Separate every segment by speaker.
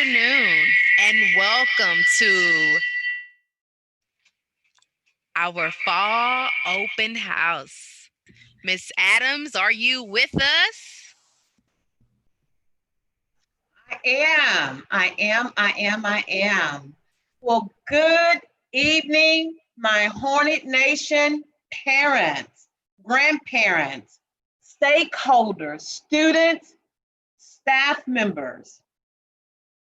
Speaker 1: afternoon and welcome to our fall open house. Miss Adams, are you with us?
Speaker 2: I am. Well, good evening, my Hornet Nation parents, grandparents, stakeholders, students, staff members.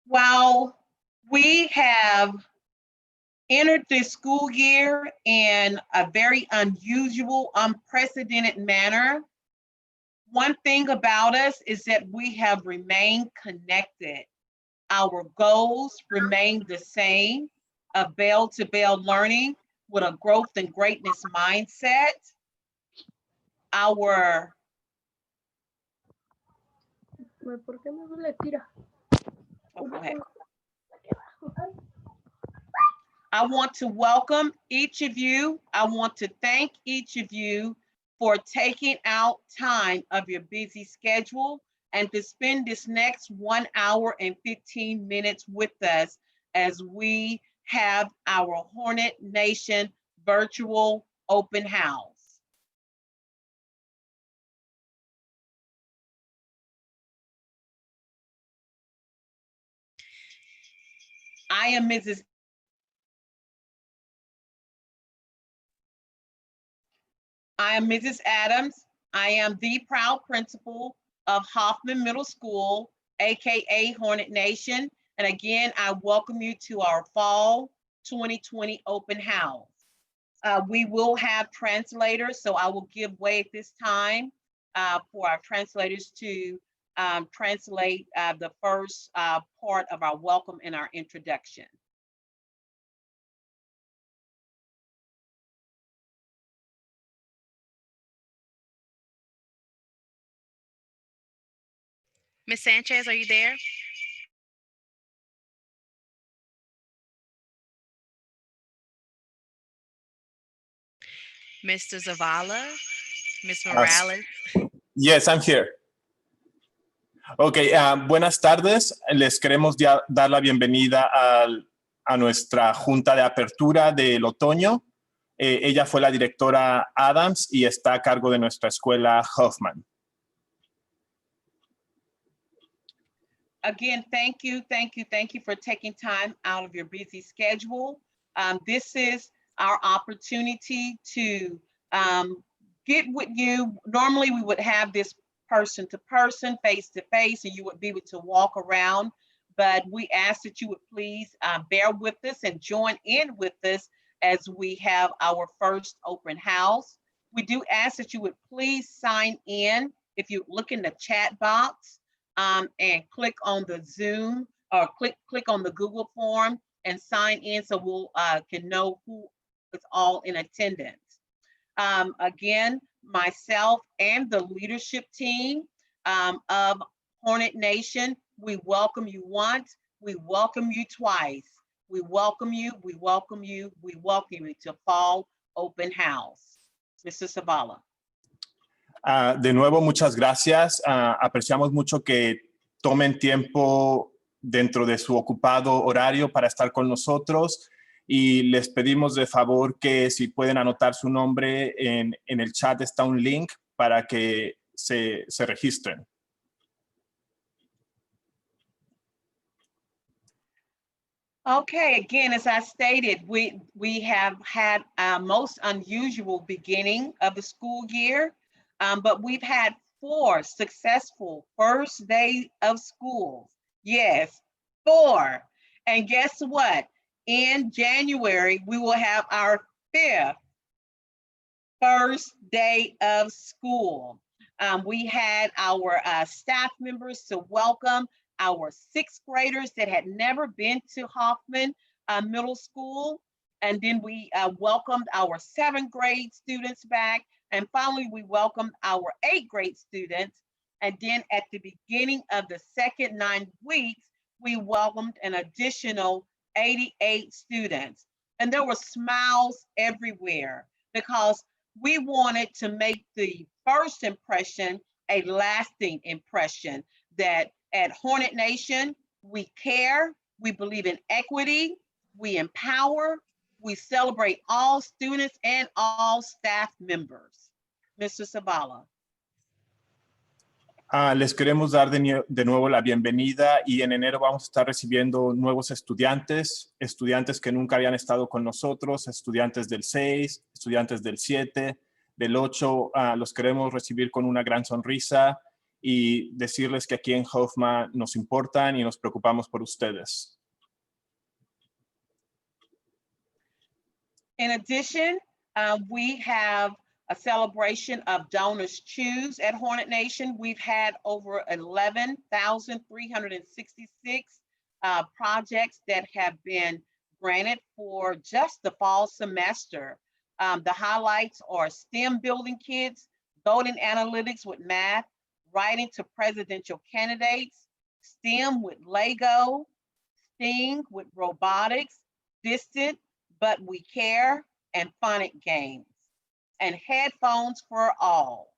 Speaker 2: While we have entered this school year in a very unusual, unprecedented manner, one thing about us is that we have remained connected. Our goals remain the same, a bell to bell learning with a growth and greatness mindset. Our
Speaker 3: ¿Por qué me le tira?
Speaker 2: go ahead. I want to welcome each of you. I want to thank each of you for taking out time of your busy schedule and to spend this next 1 hour and 15 minutes with us as we have our Hornet Nation virtual open house. I am Mrs. Adams. I am the proud principal of Hoffman Middle School, AKA Hornet Nation. And again, I welcome you to our fall 2020 open house. We will have translators, so I will give way at this time for our translators to translate the first part of our welcome and our introduction.
Speaker 1: Miss Sanchez, are you there? Mr. Zavala, Miss Morales.
Speaker 4: Yes, I'm here. Ok, buenas tardes. Les queremos dar la bienvenida a nuestra junta de apertura del otoño. Ella fue la directora Adams y está a cargo de nuestra escuela Hoffman.
Speaker 2: Again, thank you for taking time out of your busy schedule. This is our opportunity to get with you. Normally we would have this person to person, face to face, and you would be able to walk around, but we ask that you would please bear with us and join in with us as we have our first open house. We do ask that you would please sign in. If you look in the chat box, and click on the Zoom or click on the Google form and sign in so we'll can know who is all in attendance. Again, myself and the leadership team of Hornet Nation, we welcome you once, we welcome you twice. We welcome you to Fall Open House. Mr. Zavala.
Speaker 4: De nuevo, muchas gracias. Apreciamos mucho que tomen tiempo dentro de su ocupado horario para estar con nosotros y les pedimos de favor que si pueden anotar su nombre en el chat está un link para que se registren.
Speaker 2: Okay, again, as I stated, we have had a most unusual beginning of the school year. But we've had 4 successful first day of school. Yes, 4. And guess what? In January, we will have our 5th first day of school. We had our staff members to welcome our 6th graders that had never been to Hoffman Middle School. And then we welcomed our 7th grade students back. And finally, we welcomed our 8th grade students. And then at the beginning of the second 9 weeks, we welcomed an additional 88 students. And there were smiles everywhere because we wanted to make the first impression a lasting impression that at Hornet Nation, we care, we believe in equity, we empower, we celebrate all students and all staff members. Mr. Zavala.
Speaker 4: Les queremos dar de nuevo la bienvenida y en enero vamos a estar recibiendo nuevos estudiantes, estudiantes que nunca habían estado con nosotros, estudiantes del 6, estudiantes del 7, del 8. Los queremos recibir con una gran sonrisa y decirles que aquí en Hoffman nos importan y nos preocupamos por ustedes.
Speaker 2: In addition, we have a celebration of Donors Choose at Hornet Nation. We've had over 11,366 projects that have been granted for just the fall semester. The highlights are STEM building kits, voting analytics with math, writing to presidential candidates, STEM with Lego, STING with robotics, distant but we care, and phonic games, and headphones for all.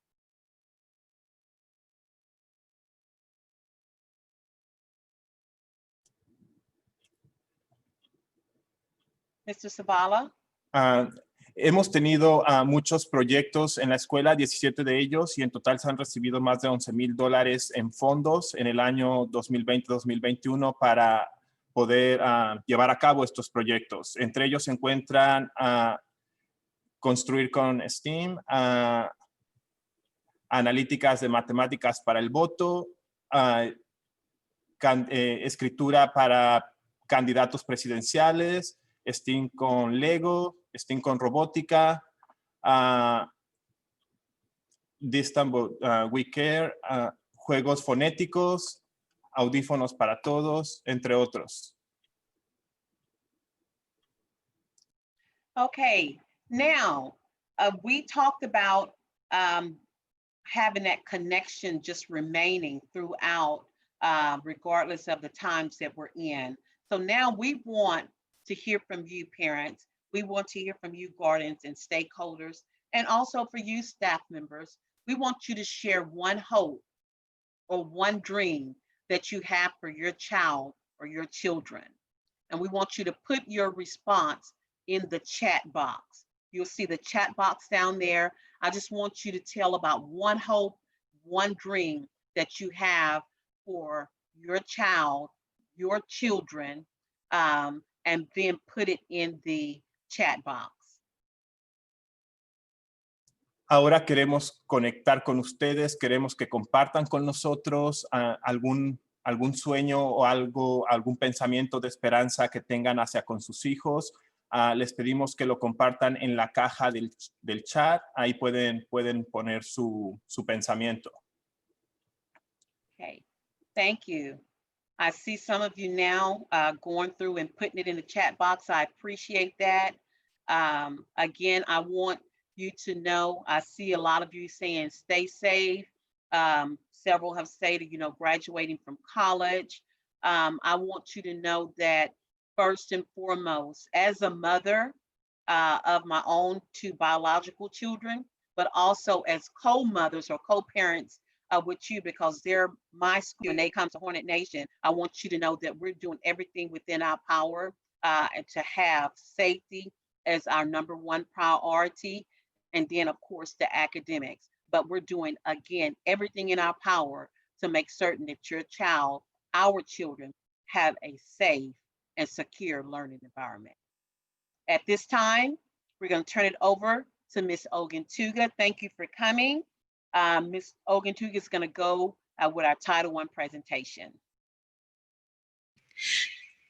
Speaker 2: Mr. Zavala.
Speaker 4: Hemos tenido muchos proyectos en la escuela, 17 de ellos, y en total se han recibido más de $11,000 en fondos en el año 2020-2021 para poder llevar a cabo estos proyectos. Entre ellos se encuentran construir con STEAM, analíticas de matemáticas para el voto, escritura para candidatos presidenciales, STEAM con Lego, STEAM con robótica, Distant We Care, juegos fonéticos, audífonos para todos, entre otros.
Speaker 2: Okay, now we talked about having that connection just remaining throughout, regardless of the times that we're in. So now we want to hear from you parents. We want to hear from you guardians and stakeholders, and also for you staff members. We want you to share one hope or one dream that you have for your child or your children. And we want you to put your response in the chat box. You'll see the chat box down there. I just want you to tell about one hope, one dream that you have for your child, your children, and then put it in the chat box.
Speaker 4: Ahora queremos conectar con ustedes, queremos que compartan con nosotros algún sueño o algún pensamiento de esperanza que tengan hacia con sus hijos. Les pedimos que lo compartan en la caja del chat. Ahí pueden poner su pensamiento.
Speaker 2: Okay, thank you. I see some of you now going through and putting it in the chat box. I appreciate that. Again, I want you to know, I see a lot of you saying stay safe. Several have stated, graduating from college. I want you to know that first and foremost, as a mother of my own 2 biological children, but also as co-mothers or co-parents with you, because they're my school and they come to Hornet Nation, I want you to know that we're doing everything within our power and to have safety as our #1 priority. And then of course the academics, but we're doing, again, everything in our power to make certain that your child, our children, have a safe and secure learning environment. At this time, we're going to turn it over to Ms. Oguntuga. Thank you for coming. Ms. Oguntuga is going to go with our Title I presentation.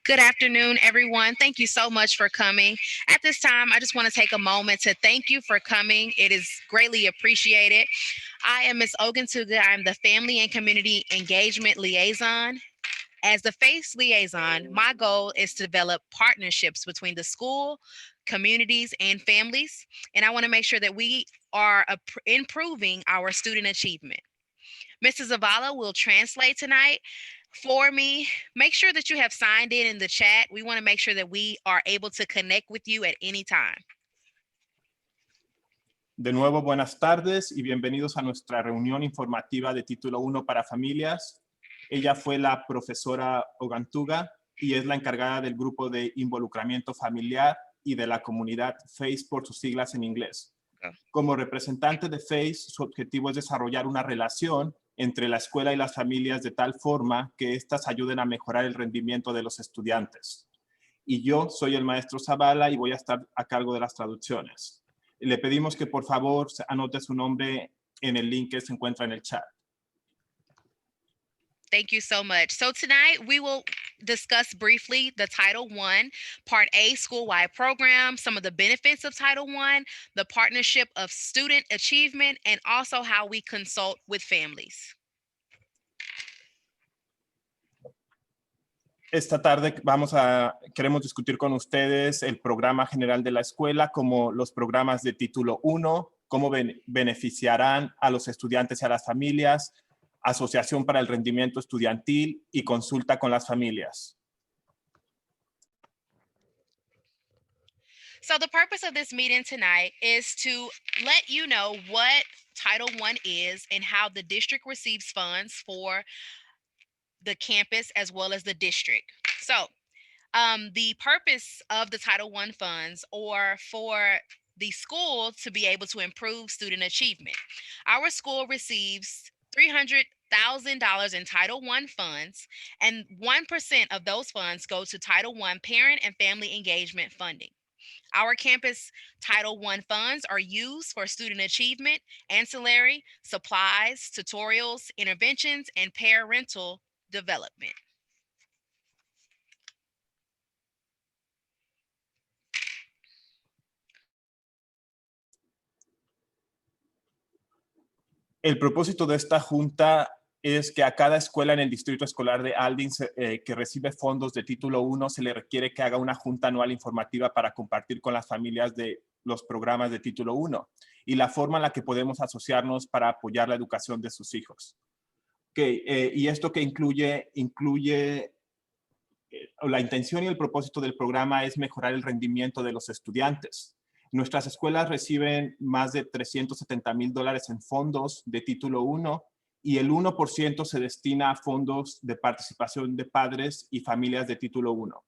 Speaker 1: Good afternoon, everyone. Thank you so much for coming. At this time, I just want to take a moment to thank you for coming. It is greatly appreciated. I am Ms. Oguntuga. I'm the Family and Community Engagement Liaison. As the FACE liaison, my goal is to develop partnerships between the school, communities, and families. And I want to make sure that we are improving our student achievement. Mrs. Zavala will translate tonight for me. Make sure that you have signed in the chat. We want to make sure that we are able to connect with you at any time.
Speaker 4: De nuevo, buenas tardes y bienvenidos a nuestra reunión informativa de Título 1 para familias. Ella fue la profesora Ogantuga y es la encargada del grupo de involucramiento familiar y de la comunidad FACE por sus siglas en inglés. Como representante de FACE, su objetivo es desarrollar una relación entre la escuela y las familias de tal forma que éstas ayuden a mejorar el rendimiento de los estudiantes. Y yo soy el maestro Zavala y voy a estar a cargo de las traducciones. Le pedimos que por favor anote su nombre en el link que se encuentra en el chat.
Speaker 1: Thank you so much. So tonight we will discuss briefly the Title I, Part A school-wide program, some of the benefits of Title I, the partnership of student achievement, and also how we consult with families.
Speaker 4: Esta tarde queremos discutir con ustedes el programa general de la escuela, como los programas de título 1, cómo beneficiarán a los estudiantes y a las familias, Asociación para el Rendimiento Estudiantil y consulta con las familias.
Speaker 1: So the purpose of this meeting tonight is to let you know what Title I is and how the district receives funds for the campus as well as the district. So the purpose of the Title I funds or for the school to be able to improve student achievement. Our school receives $300,000 in Title I funds, and 1% of those funds go to Title I parent and family engagement funding. Our campus Title I funds are used for student achievement, ancillary, supplies, tutorials, interventions, and parental development.
Speaker 4: El propósito de esta junta es que a cada escuela en el distrito escolar de Aldin que recibe fondos de título 1 se le requiere que haga una junta anual informativa para compartir con las familias de los programas de título 1 y la forma en la que podemos asociarnos para apoyar la educación de sus hijos. Y esto que incluye la intención y el propósito del programa es mejorar el rendimiento de los estudiantes. Nuestras escuelas reciben más de $370,000 en fondos de título 1 y el 1% se destina a fondos de participación de padres y familias de título 1.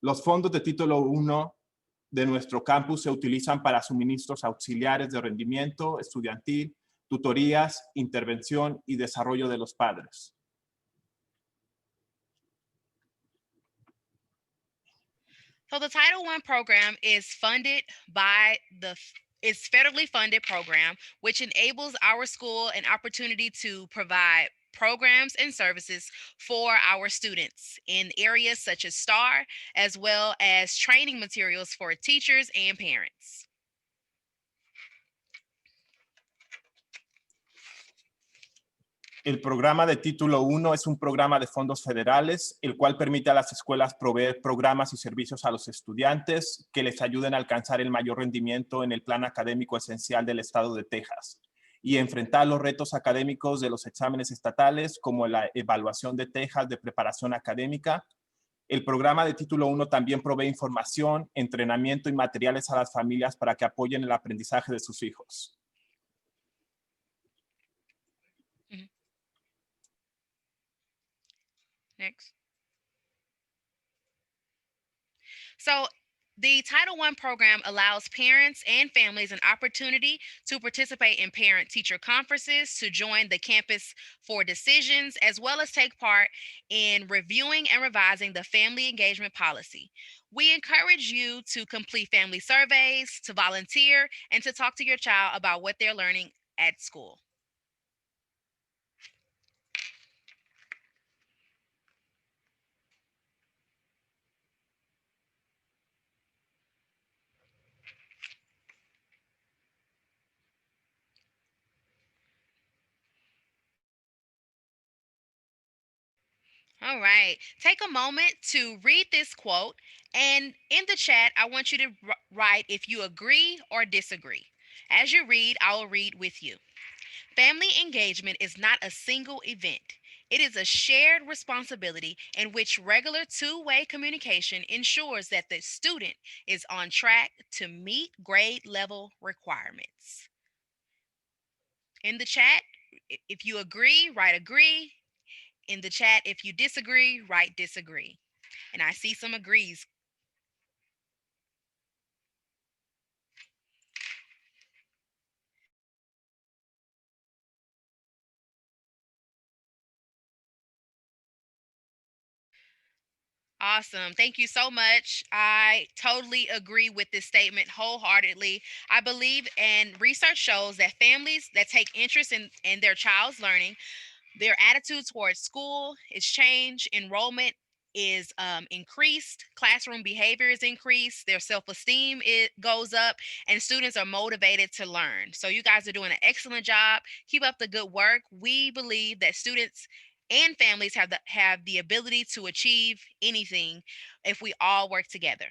Speaker 4: Los fondos de título 1 de nuestro campus se utilizan para suministros auxiliares de rendimiento estudiantil, tutorías, intervención y desarrollo de los padres.
Speaker 1: So the Title I program is funded by it's federally funded program, which enables our school an opportunity to provide programs and services for our students in areas such as STAR, as well as training materials for teachers and parents.
Speaker 4: El programa de título 1 es un programa de fondos federales, el cual permite a las escuelas proveer programas y servicios a los estudiantes que les ayuden a alcanzar el mayor rendimiento en el plan académico esencial del estado de Texas y enfrentar los retos académicos de los exámenes estatales, como la evaluación de Texas de preparación académica. El programa de título 1 también provee información, entrenamiento y materiales a las familias para que apoyen el aprendizaje de sus hijos.
Speaker 1: Next. So the Title I program allows parents and families an opportunity to participate in parent-teacher conferences, to join the campus for decisions, as well as take part in reviewing and revising the family engagement policy. We encourage you to complete family surveys, to volunteer, and to talk to your child about what they're learning at school. All right. Take a moment to read this quote. And in the chat, I want you to write if you agree or disagree. As you read, I will read with you. Family engagement is not a single event. It is a shared responsibility in which regular two-way communication ensures that the student is on track to meet grade level requirements. In the chat, if you agree, write agree. in the chat. If you disagree, write disagree. And I see some agrees. Awesome. Thank you so much. I totally agree with this statement wholeheartedly. I believe, and research shows that families that take interest in their child's learning, their attitude towards school is changed, enrollment is increased, classroom behavior is increased, their self-esteem it goes up, and students are motivated to learn. So you guys are doing an excellent job. Keep up the good work. We believe that students and families have the ability to achieve anything if we all work together.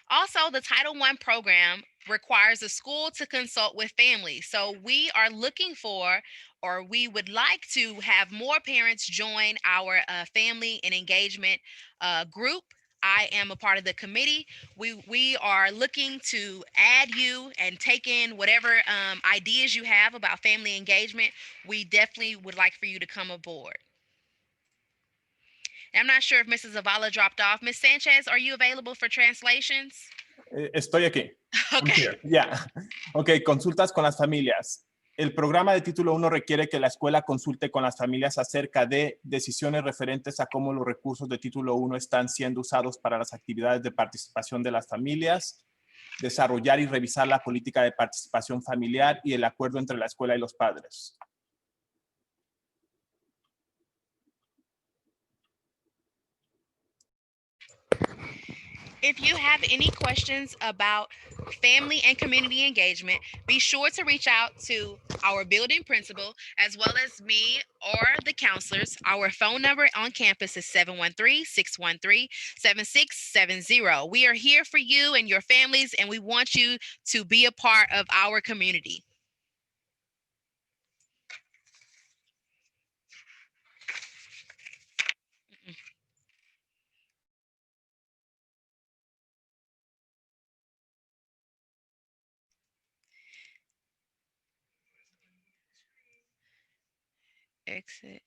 Speaker 1: Also, the Title I program requires a school to consult with families. So we are looking for, or we would like to have more parents join our family and engagement group. I am a part of the committee. We are looking to add you and take in whatever ideas you have about family engagement. We definitely would like for you to come aboard. I'm not sure if Mrs. Zavala dropped off. Ms. Sanchez, are you available for translations?
Speaker 4: Estoy aquí.
Speaker 1: Okay.
Speaker 4: Ya. Ok, consultas con las familias. El programa de título 1 requiere que la escuela consulte con las familias acerca de decisiones referentes a cómo los recursos de título 1 están siendo usados para las actividades de participación de las familias, desarrollar y revisar la política de participación familiar y el acuerdo entre la escuela y los padres.
Speaker 1: If you have any questions about family and community engagement, be sure to reach out to our building principal as well as me or the counselors. Our phone number on campus is 713-613-7670. We are here for you and your families, and we want you to be a part of our community. Exit.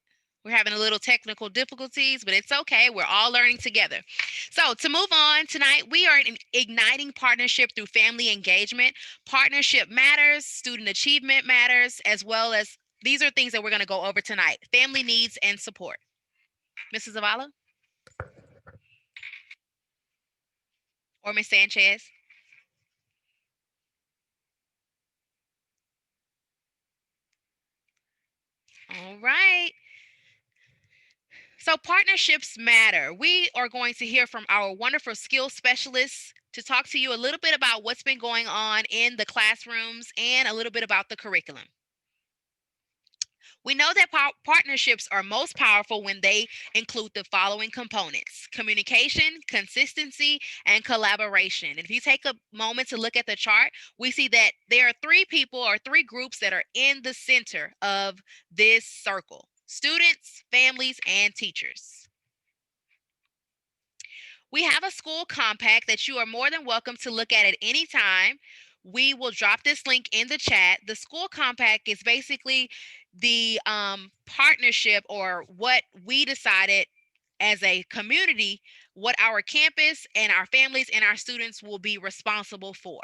Speaker 1: We're having a little technical difficulties, but it's okay. We're all learning together. So to move on tonight, we are igniting partnership through family engagement. Partnership matters, student achievement matters, as well as these are things that we're going to go over tonight. Family needs and support. Mrs. Zavala? Or Ms. Sanchez? All right. So partnerships matter. We are going to hear from our wonderful skills specialists to talk to you a little bit about what's been going on in the classrooms and a little bit about the curriculum. We know that partnerships are most powerful when they include the following components: communication, consistency, and collaboration. If you take a moment to look at the chart, we see that there are three people or three groups that are in the center of this circle: students, families, and teachers. We have a school compact that you are more than welcome to look at any time. We will drop this link in the chat. The school compact is basically the partnership, or what we decided as a community, what our campus and our families and our students will be responsible for.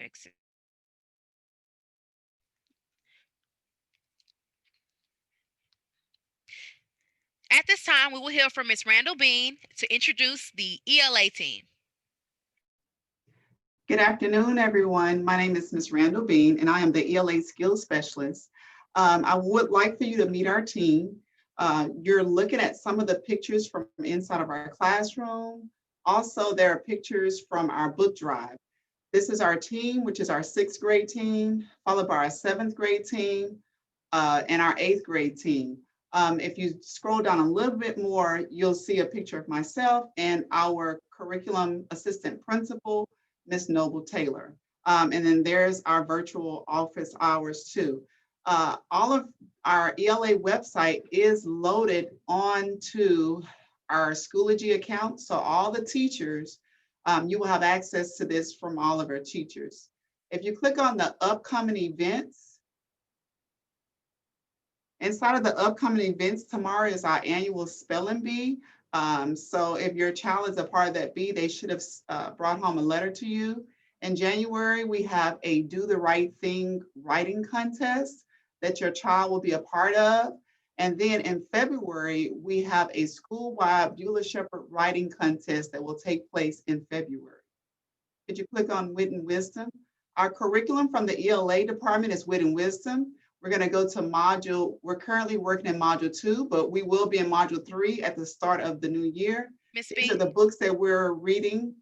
Speaker 1: Exit. At this time, we will hear from Ms. Randall Bean to introduce the ELA team.
Speaker 5: Good afternoon, everyone. My name is Ms. Randall Bean, and I am the ELA Skills Specialist. I would like for you to meet our team. You're looking at some of the pictures from inside of our classroom. Also, there are pictures from our book drive. This is our team, which is our 6th grade team, followed by our 7th grade team, and our 8th grade team. If you scroll down a little bit more, you'll see a picture of myself and our curriculum assistant principal, Ms. Noble Taylor. And then there's our virtual office hours too. All of our ELA website is loaded onto our Schoology account. So all the teachers, you will have access to this from all of our teachers. If you click on the upcoming events, inside of the upcoming events, tomorrow is our annual spelling bee. So if your child is a part of that bee, they should have brought home a letter to you. In January, we have a Do the Right Thing writing contest that your child will be a part of. And then in February, we have a school-wide Beulah Shepherd writing contest that will take place in February. Could you click on Wit and Wisdom? Our curriculum from the ELA department is Wit and Wisdom. We're going to go to we're currently working in module 2, but we will be in module 3 at the start of the new year.
Speaker 1: Miss
Speaker 5: These
Speaker 1: B,
Speaker 5: are the books that we're reading.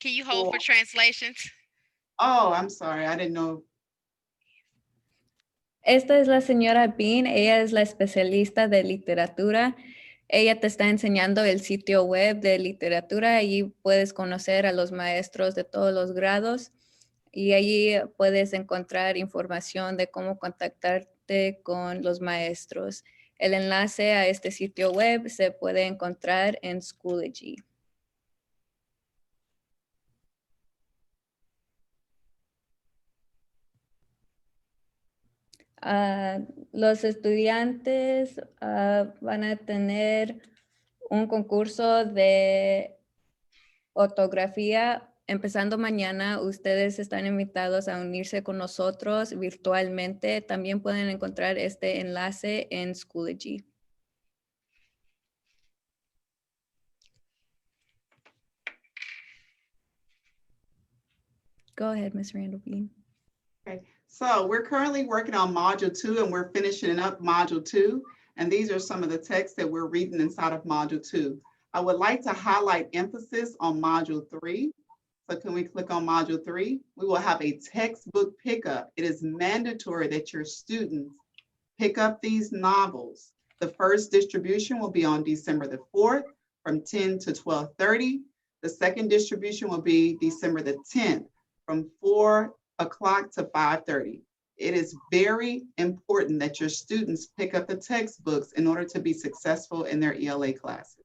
Speaker 1: can you hold for translations?
Speaker 5: Oh, I'm sorry. I didn't know.
Speaker 3: Esta es la señora Bean, ella es la especialista de literatura. Ella te está enseñando el sitio web de literatura. Allí puedes conocer a los maestros de todos los grados y allí puedes encontrar información de cómo contactarte con los maestros. El enlace a este sitio web se puede encontrar en Schoology. Los estudiantes van a tener un concurso de ortografía empezando mañana. Ustedes están invitados a unirse con nosotros virtualmente. También pueden encontrar este enlace en Schoology. Go ahead, Ms. Randall Bean.
Speaker 5: Okay. So we're currently working on module 2 and we're finishing up module 2. And these are some of the texts that we're reading inside of module 2. I would like to highlight emphasis on module 3. So can we click on module 3? We will have a textbook pickup. It is mandatory that your students pick up these novels. The first distribution will be on December the 4th from 10 to 12:30. The second distribution will be December the 10th from 4 o'clock to 5:30. It is very important that your students pick up the textbooks in order to be successful in their ELA classes.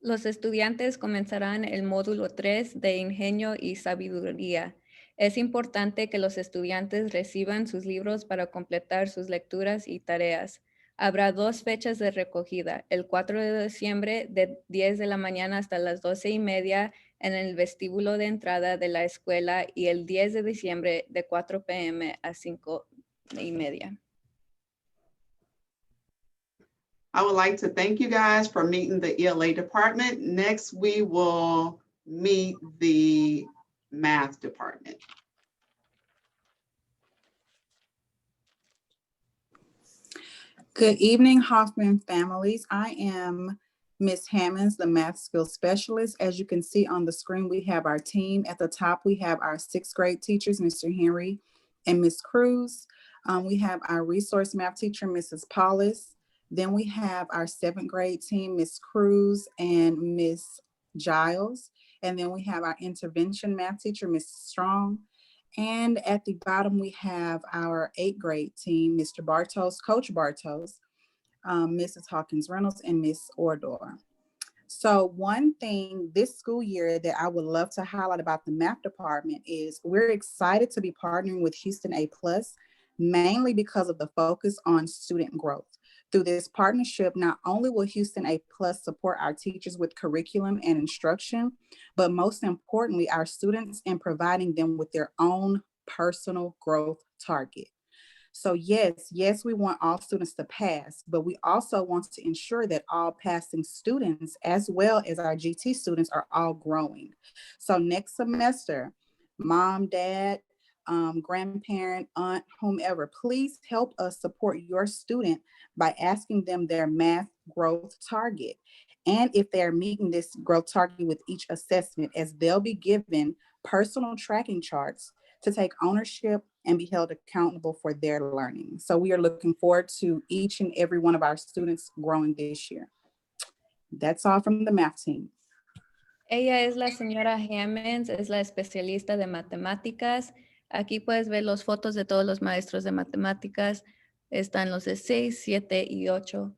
Speaker 3: Los estudiantes comenzarán el módulo 3 de Ingenio y Sabiduría. Es importante que los estudiantes reciban sus libros para completar sus lecturas y tareas. Habrá 2 fechas de recogida, el 4 de diciembre de 10 de la mañana hasta las 12:30 en el vestíbulo de entrada de la escuela y el 10 de diciembre de 4 p.m. a 5:30.
Speaker 5: I would like to thank you guys for meeting the ELA department. Next, we will meet the math department.
Speaker 6: Good evening, Hoffman families. I am Ms. Hammonds, the math skills specialist. As you can see on the screen, we have our team. At the top, we have our 6th grade teachers, Mr. Henry and Ms. Cruz. We have our resource math teacher, Mrs. Paulus. Then we have our 7th grade team, Ms. Cruz and Ms. Giles. And then we have our intervention math teacher, Mrs. Strong. And at the bottom, we have our 8th grade team, Mr. Bartos, Coach Bartos, Mrs. Hawkins Reynolds, and Miss Ordor. So one thing this school year that I would love to highlight about the math department is we're excited to be partnering with Houston A+, mainly because of the focus on student growth. Through this partnership, not only will Houston A+ support our teachers with curriculum and instruction, but most importantly, our students in providing them with their own personal growth target. So yes, we want all students to pass, but we also want to ensure that all passing students, as well as our GT students, are all growing. So next semester, mom, dad, grandparent, aunt, whomever, please help us support your student by asking them their math growth target. And if they're meeting this growth target with each assessment, as they'll be given personal tracking charts to take ownership and be held accountable for their learning. So we are looking forward to each and every one of our students growing this year. That's all from the math team.
Speaker 3: Ella es la señora Hammonds, es la especialista de matemáticas. Aquí puedes ver las fotos de todos los maestros de matemáticas. Están los de 6, 7 y 8.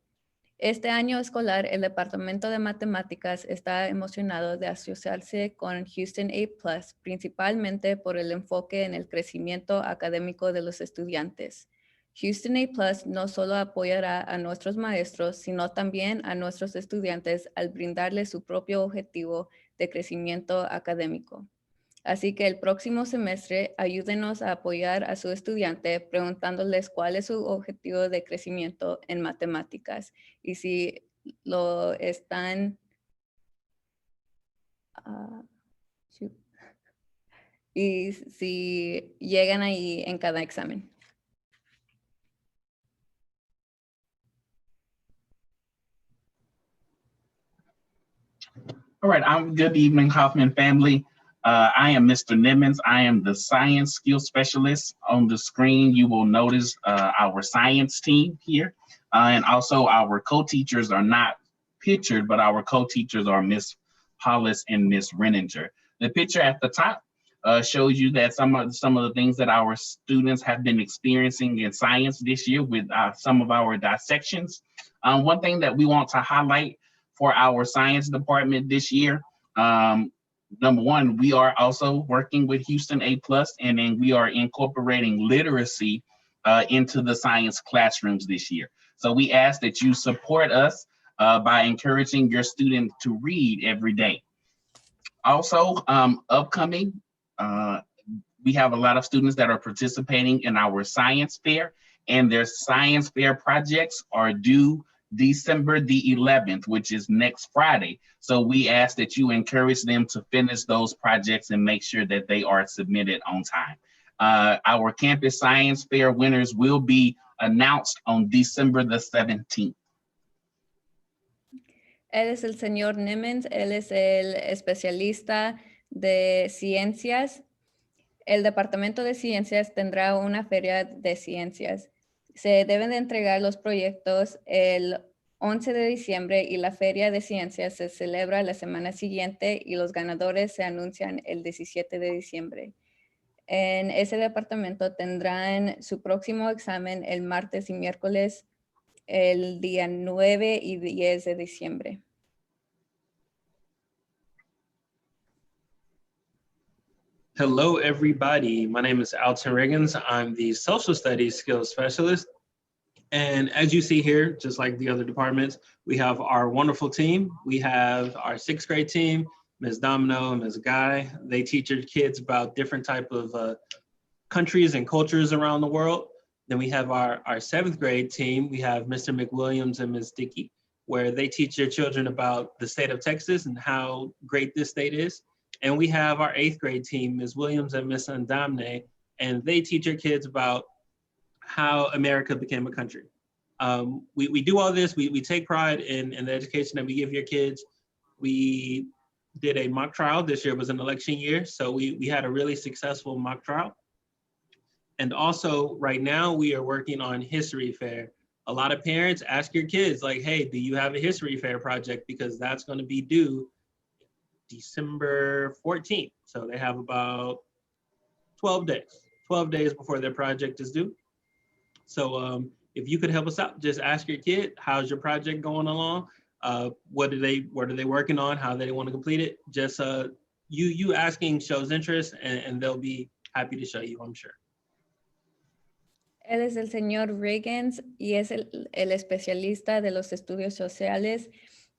Speaker 3: Este año escolar, el Departamento de Matemáticas está emocionado de asociarse con Houston A+, principalmente por el enfoque en el crecimiento académico de los estudiantes. Houston A+ no solo apoyará a nuestros maestros, sino también a nuestros estudiantes al brindarles su propio objetivo de crecimiento académico. Así que el próximo semestre ayúdenos a apoyar a su estudiante preguntándoles cuál es su objetivo de crecimiento en matemáticas y si lo están shoot, y si llegan ahí en cada examen.
Speaker 7: All right, good evening, Hoffman family. I am Mr. Nimmons. I am the science skill specialist. On the screen, you will notice our science team here. And also our co-teachers are not pictured, but our co-teachers are Miss Hollis and Miss Renninger. The picture at the top shows you that some of the things that our students have been experiencing in science this year with some of our dissections. One thing that we want to highlight for our science department this year. Number one, we are also working with Houston A+, and then we are incorporating literacy into the science classrooms this year. So we ask that you support us by encouraging your students to read every day. Also, upcoming, we have a lot of students that are participating in our science fair, and their science fair projects are due December the 11th, which is next Friday. So we ask that you encourage them to finish those projects and make sure that they are submitted on time. Our campus science fair winners will be announced on December the 17th.
Speaker 3: Él es el señor Nimmons, él es el especialista de ciencias. El Departamento de Ciencias tendrá una feria de ciencias. Se deben de entregar los proyectos el 11 de diciembre y la feria de ciencias se celebra la semana siguiente y los ganadores se anuncian el 17 de diciembre. En ese departamento tendrán su próximo examen el martes y miércoles, el día 9 y 10 de diciembre.
Speaker 8: Hello, everybody. My name is Alton Riggins. I'm the Social Studies Skills Specialist. And as you see here, just like the other departments, we have our wonderful team. We have our 6th grade team, Ms. Domino and Ms. Guy. They teach your kids about different type of countries and cultures around the world. Then we have our 7th grade team. We have Mr. McWilliams and Ms. Dickey, where they teach your children about the state of Texas and how great this state is. And we have our 8th grade team, Ms. Williams and Ms. Andamne, and they teach your kids about how America became a country. We do all this, we take pride in the education that we give your kids. We did a mock trial. This year was an election year, so we had a really successful mock trial. And also right now we are working on history fair. A lot of parents ask your kids like, hey, do you have a history fair project? Because that's gonna be due December 14th. So they have about 12 days before their project is due. So if you could help us out, just ask your kid, how's your project going along? What are they working on? How they want to complete it? Just you asking shows interest and they'll be happy to show you, I'm sure.
Speaker 3: Él es el señor Riggins y es el especialista de los estudios sociales.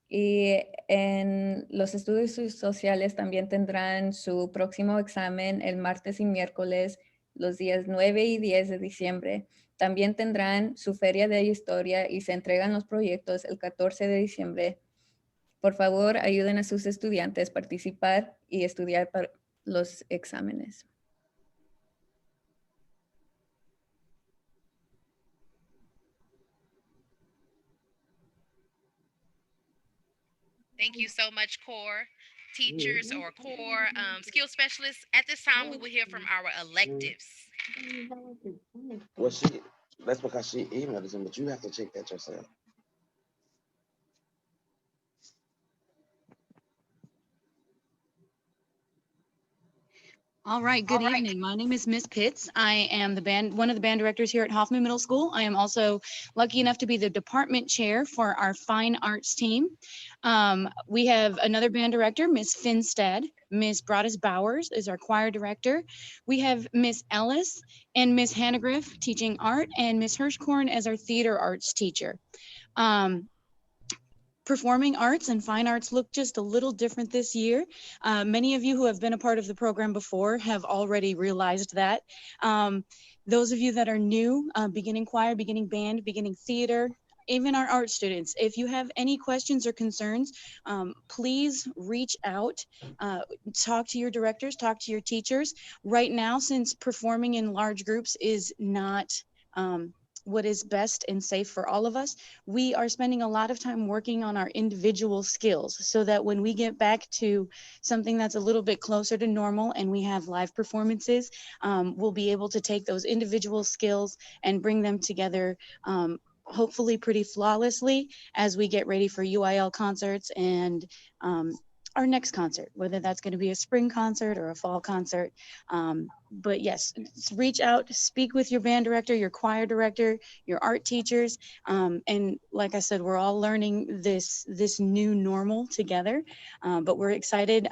Speaker 3: Y en los estudios sociales también tendrán su próximo examen el martes y miércoles, los días 9 y 10 de diciembre. También tendrán su feria de historia y se entregan los proyectos el 14 de diciembre. Por favor, ayuden a sus estudiantes a participar y estudiar para los exámenes.
Speaker 1: Thank you so much, core teachers or core skill specialists. At this time, we will hear from our electives.
Speaker 9: Well, that's because she emailed us, but you have to check that yourself.
Speaker 10: All right, good evening. My name is Miss Pitts. I am one of the band directors here at Hoffman Middle School. I am also lucky enough to be the department chair for our fine arts team. We have another band director, Miss Finstead. Miss Broadus Bowers is our choir director. We have Miss Ellis and Miss Hannagriff teaching art, and Miss Hirschkorn as our theater arts teacher. Performing arts and fine arts look just a little different this year. Many of you who have been a part of the program before have already realized that. Those of you that are new, beginning choir, beginning band, beginning theater, even our art students, if you have any questions or concerns, please reach out, talk to your directors, talk to your teachers. Right now, since performing in large groups is not what is best and safe for all of us, we are spending a lot of time working on our individual skills so that when we get back to something that's a little bit closer to normal and we have live performances, we'll be able to take those individual skills and bring them together, hopefully pretty flawlessly as we get ready for UIL concerts and our next concert, whether that's going to be a spring concert or a fall concert. But yes, reach out, speak with your band director, your choir director, your art teachers. And like I said, we're all learning this new normal together, but we're excited.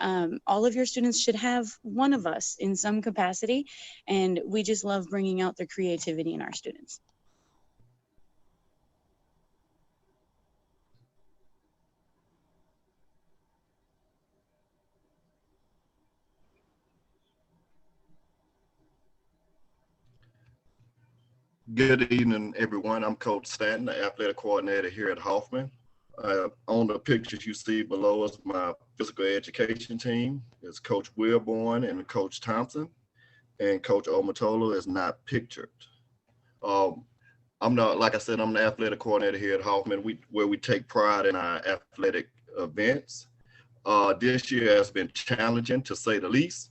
Speaker 10: All of your students should have one of us in some capacity, and we just love bringing out the creativity in our students.
Speaker 11: Good evening, everyone. I'm Coach Stanton, the athletic coordinator here at Hoffman. On the pictures you see below is my physical education team. It's Coach Wilborn and Coach Thompson, and Coach Omotolo is not pictured. I'm not, like I said, I'm the athletic coordinator here at Hoffman, where we take pride in our athletic events. This year has been challenging, to say the least.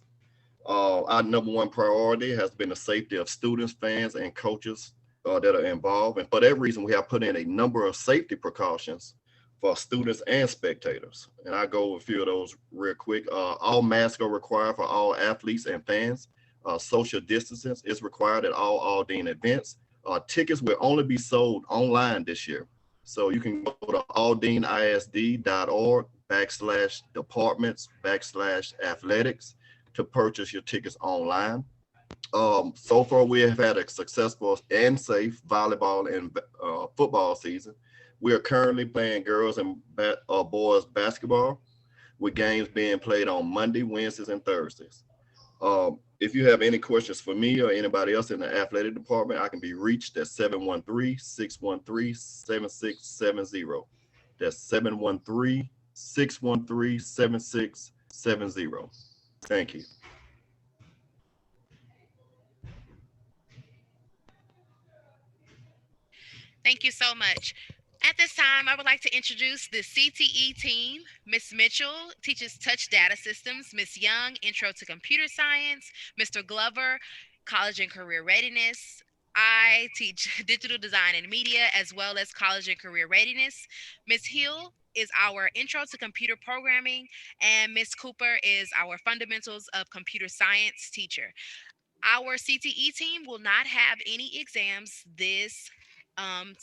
Speaker 11: Our number one priority has been the safety of students, fans, and coaches that are involved. And for that reason, we have put in a number of safety precautions for students and spectators. And I go over a few of those real quick. All masks are required for all athletes and fans. Social distancing is required at all Aldine events. Tickets will only be sold online this year. So you can go to aldineisd.org/departments/athletics to purchase your tickets online. So far, we have had a successful and safe volleyball and football season. We are currently playing girls and boys basketball, with games being played on Monday, Wednesdays, and Thursdays. If you have any questions for me or anybody else in the athletic department, I can be reached at 713-613-7670. That's 713-613-7670. Thank you.
Speaker 1: Thank you so much. At this time, I would like to introduce the CTE team. Ms. Mitchell teaches touch data systems, Ms. Young, intro to computer science, Mr. Glover, college and career readiness. I teach digital design and media, as well as college and career readiness. Ms. Hill is our intro to computer programming, and Ms. Cooper is our fundamentals of computer science teacher. Our CTE team will not have any exams this um,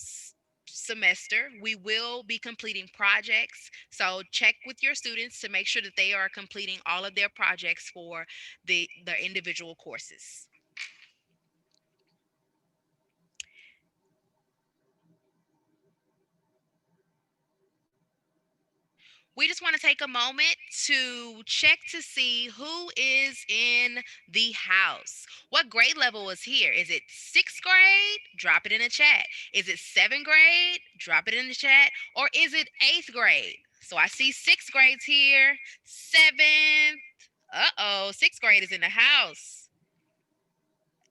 Speaker 1: semester. We will be completing projects. So check with your students to make sure that they are completing all of their projects for their individual courses. We just want to take a moment to check to see who is in the house. What grade level is here? Is it sixth grade? Drop it in the chat. Is it seventh grade? Drop it in the chat. Or is it eighth grade? So I see sixth grades here, seventh. Uh-oh, sixth grade is in the house.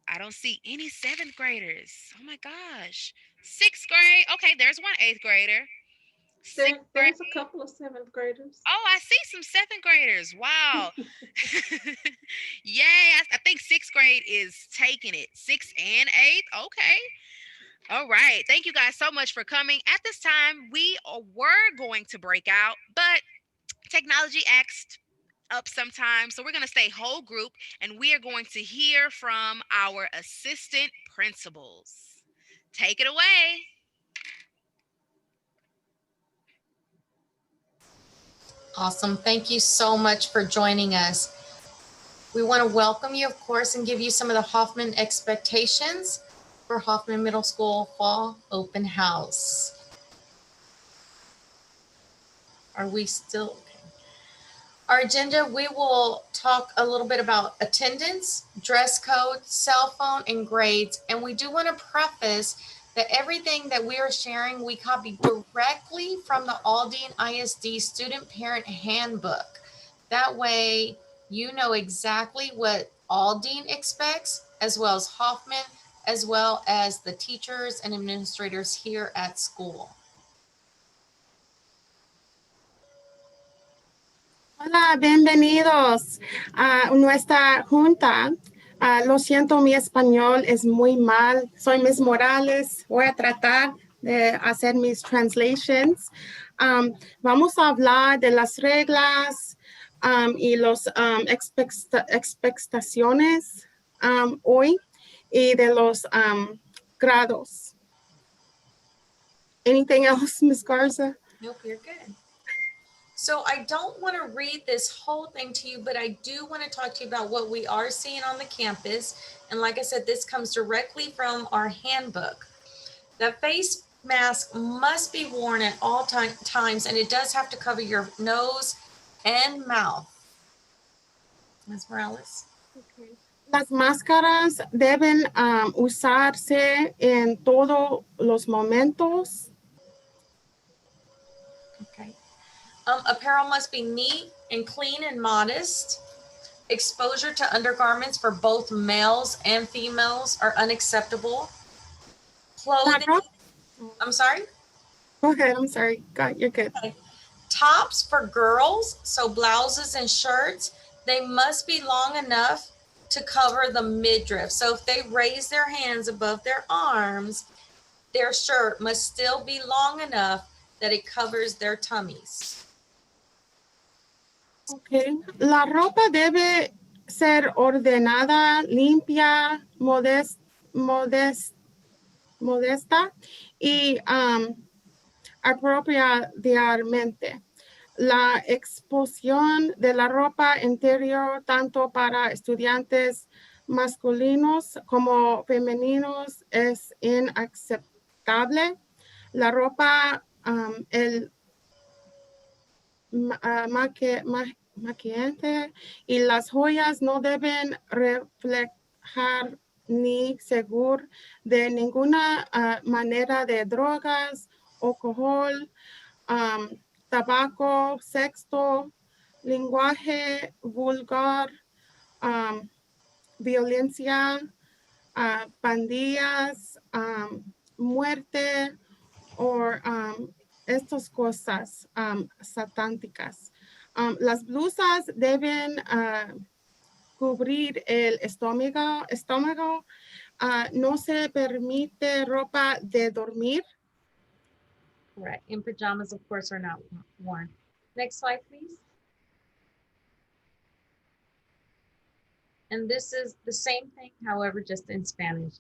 Speaker 1: I don't see any seventh graders. Oh my gosh. Sixth grade. Okay, there's one eighth grader.
Speaker 12: There's a couple of seventh graders.
Speaker 1: Oh, I see some seventh graders. Wow. Yay. I think sixth grade is taking it. Sixth and eighth. Okay. All right. Thank you guys so much for coming. At this time, we were going to break out, but technology asked up sometime. So we're going to stay whole group and we are going to hear from our assistant principals. Take it away.
Speaker 13: Awesome. Thank you so much for joining us. We want to welcome you, of course, and give you some of the Hoffman expectations for Hoffman Middle School Fall Open House. Are we still okay? Our agenda, we will talk a little bit about attendance, dress code, cell phone, and grades. And we do want to preface that everything that we are sharing, we copy directly from the Aldine ISD Student Parent Handbook. That way, you know exactly what Aldine expects, as well as Hoffman, as well as the teachers and administrators here at school.
Speaker 14: Hola, bienvenidos a nuestra junta. Lo siento, mi español es muy mal. Soy Miss Morales. Voy a tratar de hacer mis translations. Vamos a hablar de las reglas y las expectaciones hoy y de los grados. Anything else, Ms. Garza?
Speaker 13: Nope, you're good. So I don't want to read this whole thing to you, but I do want to talk to you about what we are seeing on the campus. And like I said, this comes directly from our handbook. The face mask must be worn at all times, and it does have to cover your nose and mouth. Ms. Morales.
Speaker 14: Okay. Las máscaras deben usarse en todos los momentos.
Speaker 13: Okay. Apparel must be neat and clean and modest. Exposure to undergarments for both males and females are unacceptable. Clothing. I'm sorry?
Speaker 14: Go ahead. I'm sorry. God, you're good.
Speaker 13: Okay. Tops for girls, so blouses and shirts, they must be long enough to cover the midriff. So if they raise their hands above their arms, their shirt must still be long enough that it covers their tummies.
Speaker 14: Okay. La ropa debe ser ordenada, limpia, modesta y apropiadamente. La exposición de la ropa interior, tanto para estudiantes masculinos como femeninos, es inaceptable. La ropa, el maquillante y las joyas no deben reflejar ni seguro de ninguna manera de drogas, alcohol, tabaco, sexo, lenguaje vulgar, violencia, pandillas, muerte o estas cosas satánicas. Las blusas deben cubrir el estómago. No se permite ropa de dormir.
Speaker 13: Correct. And pajamas, of course, are not worn. Next slide, please. And this is the same thing, however, just in Spanish.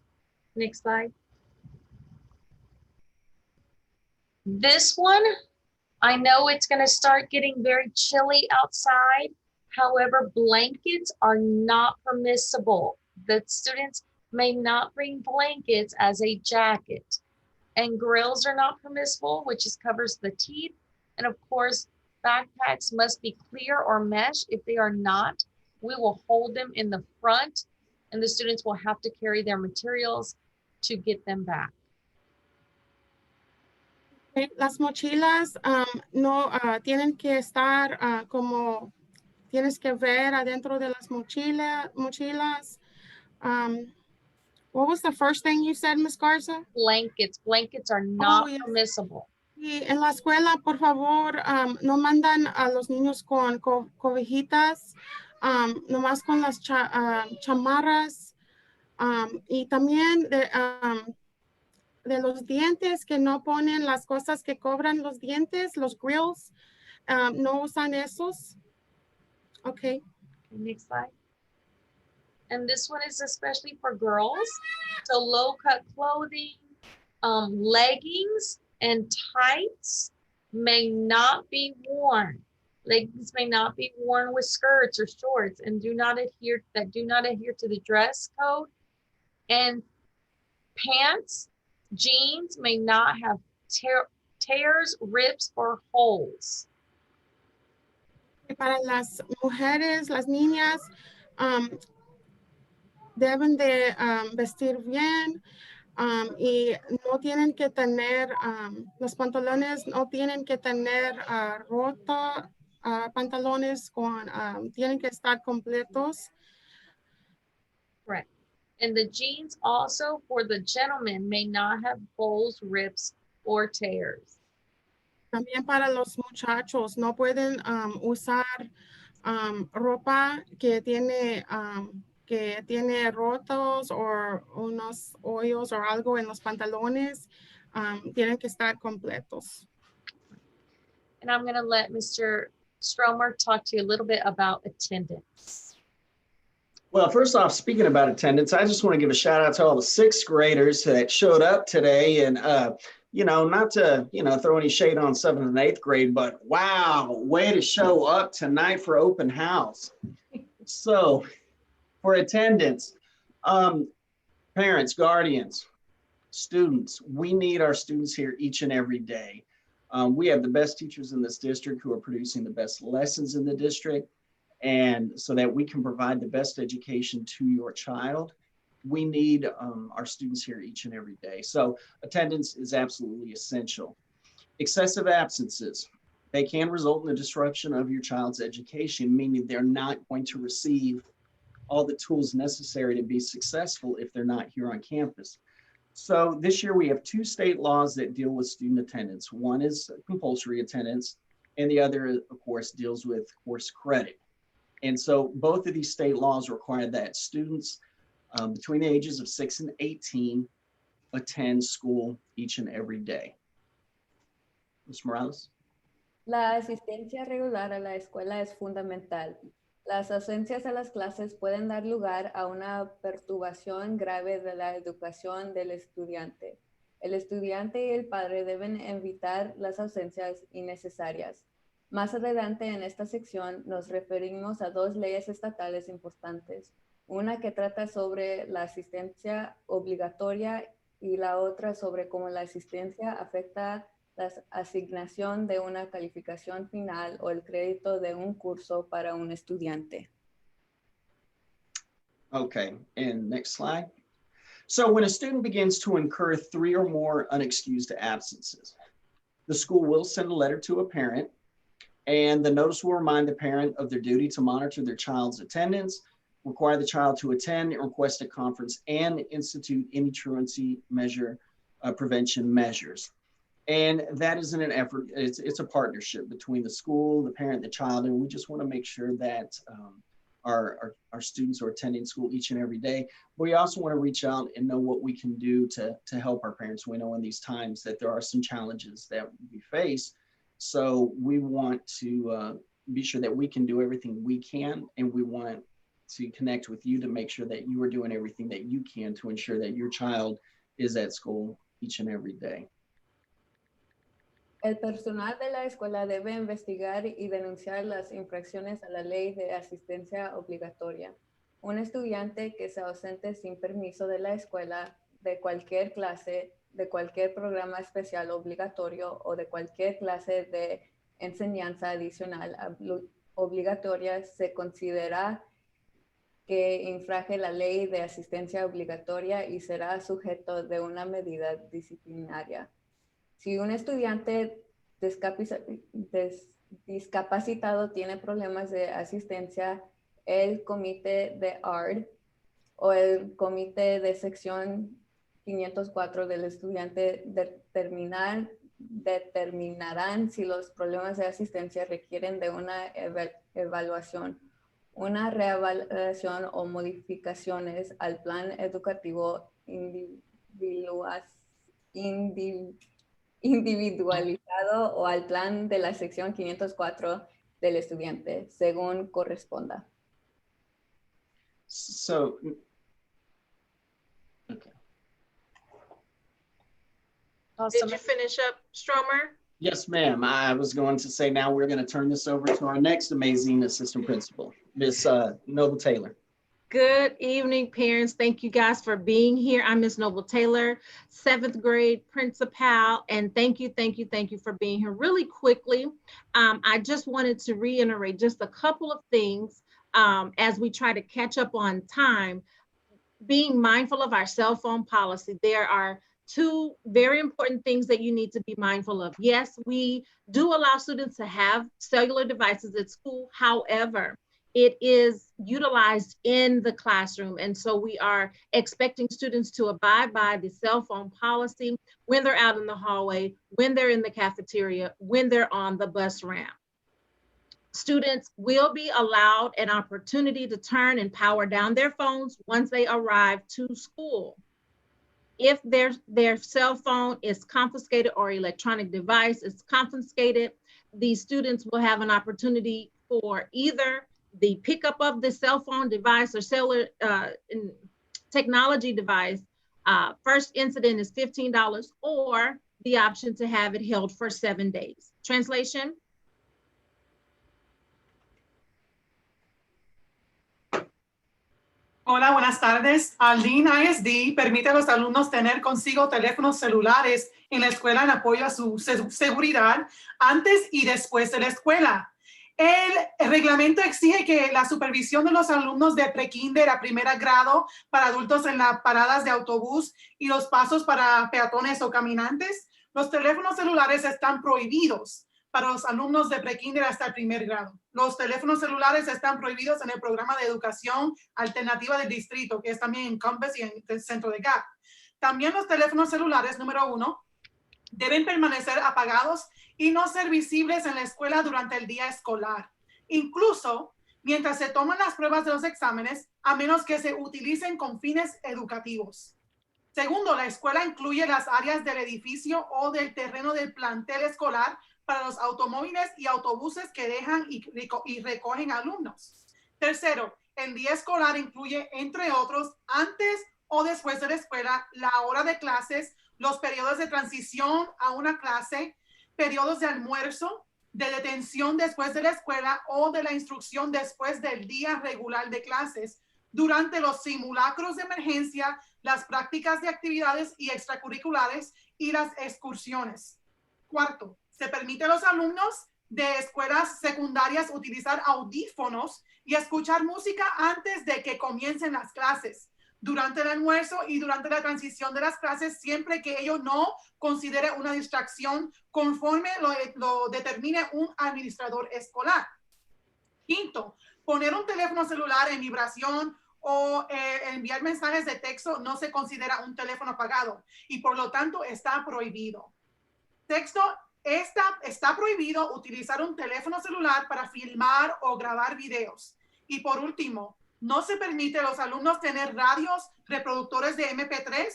Speaker 13: Next slide. This one, I know it's going to start getting very chilly outside. However, blankets are not permissible. The students may not bring blankets as a jacket. And grills are not permissible, which just covers the teeth. And of course, backpacks must be clear or mesh. If they are not, we will hold them in the front and the students will have to carry their materials to get them back.
Speaker 14: Las mochilas no tienen que estar como tienes que ver adentro de las mochilas. What was the first thing you said, Ms. Garza?
Speaker 13: Blankets. Blankets are not permissible.
Speaker 14: Y en la escuela, por favor, no mandan a los niños con cobijitas, nomás con las chamarras. Y también de los dientes, que no ponen las cosas que cobran los dientes, los grills, no usan esos. Okay.
Speaker 13: Next slide. And this one is especially for girls. So low cut clothing, leggings and tights may not be worn. Leggings may not be worn with skirts or shorts and do not adhere to the dress code. And pants, jeans may not have tears, rips, or holes.
Speaker 14: Para las mujeres, las niñas, deben de vestir bien y no tienen que tener, los pantalones no tienen que tener rota, pantalones con, tienen que estar completos.
Speaker 13: Correct. And the jeans also for the gentlemen may not have holes, rips, or tears.
Speaker 14: También para los muchachos, no pueden usar ropa que tiene rotos o unos hoyos o algo en los pantalones. Tienen que estar completos.
Speaker 13: And I'm going to let Mr. Stromer talk to you a little bit about attendance.
Speaker 15: Well, first off, speaking about attendance, I just want to give a shout out to all the sixth graders that showed up today. And, not to, throw any shade on seventh and eighth grade, but wow, way to show up tonight for open house. So for attendance, parents, guardians, students, we need our students here each and every day. We have the best teachers in this district who are producing the best lessons in the district. And so that we can provide the best education to your child, we need our students here each and every day. So attendance is absolutely essential. Excessive absences, they can result in the disruption of your child's education, meaning they're not going to receive all the tools necessary to be successful if they're not here on campus. So this year we have two state laws that deal with student attendance. One is compulsory attendance, and the other, of course, deals with course credit. And so both of these state laws require that students between the ages of 6 and 18 attend school each and every day. Ms. Morales?
Speaker 3: La asistencia regular a la escuela es fundamental. Las ausencias a las clases pueden dar lugar a una perturbación grave de la educación del estudiante. El estudiante y el padre deben evitar las ausencias innecesarias. Más adelante en esta sección nos referimos a dos leyes estatales importantes, una que trata sobre la asistencia obligatoria y la otra sobre cómo la asistencia afecta la asignación de una calificación final o el crédito de un curso para un estudiante.
Speaker 15: Okay, and next slide. So when a student begins to incur 3 or more unexcused absences, the school will send a letter to a parent, and the notice will remind the parent of their duty to monitor their child's attendance, require the child to attend, request a conference, and institute any truancy measure prevention measures. And that is in an effort, it's a partnership between the school, the parent, the child, and we just want to make sure that our students are attending school each and every day. But we also want to reach out and know what we can do to help our parents. We know in these times that there are some challenges that we face. So we want to be sure that we can do everything we can, and we want to connect with you to make sure that you are doing everything that you can to ensure that your child is at school each and every day.
Speaker 3: El personal de la escuela debe investigar y denunciar las infracciones a la ley de asistencia obligatoria. Un estudiante que se ausente sin permiso de la escuela, de cualquier clase, de cualquier programa especial obligatorio o de cualquier clase de enseñanza adicional obligatoria se considera que infringe la ley de asistencia obligatoria y será sujeto de una medida disciplinaria. Si un estudiante discapacitado tiene problemas de asistencia, el comité de ARD o el comité de sección 504 del estudiante determinarán si los problemas de asistencia requieren de una evaluación, una reevaluación o modificaciones al plan educativo individualizado o al plan de la sección 504 del estudiante, según corresponda.
Speaker 15: So, okay.
Speaker 12: Did you finish up, Stromer?
Speaker 15: Yes, ma'am. I was going to say now we're going to turn this over to our next amazing assistant principal, Miss Noble Taylor.
Speaker 12: Good evening, parents. Thank you guys for being here. I'm Miss Noble Taylor, 7th grade principal, and thank you for being here. Really quickly, I just wanted to reiterate just a couple of things as we try to catch up on time. Being mindful of our cell phone policy. There are two very important things that you need to be mindful of. Yes, we do allow students to have cellular devices at school. However, it is utilized in the classroom. And so we are expecting students to abide by the cell phone policy when they're out in the hallway, when they're in the cafeteria, when they're on the bus ramp. Students will be allowed an opportunity to turn and power down their phones once they arrive to school. If their cell phone is confiscated or electronic device is confiscated, the students will have an opportunity for either the pickup of the cell phone device or cellular technology device. First incident is $15, or the option to have it held for 7 days. Translation?
Speaker 16: Hola, buenas tardes. Aldin ISD permite a los alumnos tener consigo teléfonos celulares en la escuela en apoyo a su seguridad antes y después de la escuela. El reglamento exige que la supervisión de los alumnos de prekinder a primer grado para adultos en las paradas de autobús y los pasos para peatones o caminantes. Los teléfonos celulares están prohibidos para los alumnos de prekinder hasta el primer grado. Los teléfonos celulares están prohibidos en el programa de educación alternativa del distrito, que es también en Compass y en el centro de GAP. También los teléfonos celulares, número 1, deben permanecer apagados y no ser visibles en la escuela durante el día escolar, incluso mientras se toman las pruebas de los exámenes, a menos que se utilicen con fines educativos. Segundo, la escuela incluye las áreas del edificio o del terreno del plantel escolar para los automóviles y autobuses que dejan y recogen alumnos. Tercero, el día escolar incluye, entre otros, antes o después de la escuela, la hora de clases, los periodos de transición a una clase, periodos de almuerzo, de detención después de la escuela o de la instrucción después del día regular de clases, durante los simulacros de emergencia, las prácticas de actividades y extracurriculares y las excursiones. Cuarto, se permite a los alumnos de escuelas secundarias utilizar audífonos y escuchar música antes de que comiencen las clases, durante el almuerzo y durante la transición de las clases, siempre que ello no considere una distracción conforme lo determine un administrador escolar. Quinto, poner un teléfono celular en vibración o enviar mensajes de texto no se considera un teléfono apagado y por lo tanto está prohibido. Sexto, está prohibido utilizar un teléfono celular para filmar o grabar videos. Y por último, no se permite a los alumnos tener radios, reproductores de MP3,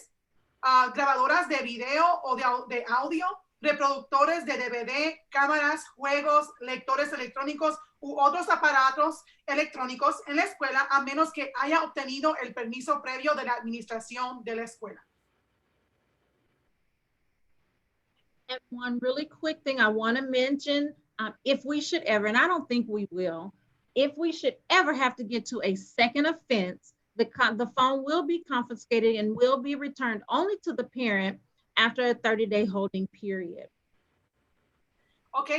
Speaker 16: grabadoras de video o de audio, reproductores de DVD, cámaras, juegos, lectores electrónicos u otros aparatos electrónicos en la escuela, a menos que haya obtenido el permiso previo de la administración de la escuela.
Speaker 12: And one really quick thing I want to mention, if we should ever, and I don't think we will, if we should ever have to get to a second offense, the phone will be confiscated and will be returned only to the parent after a 30-day holding period.
Speaker 16: Ok,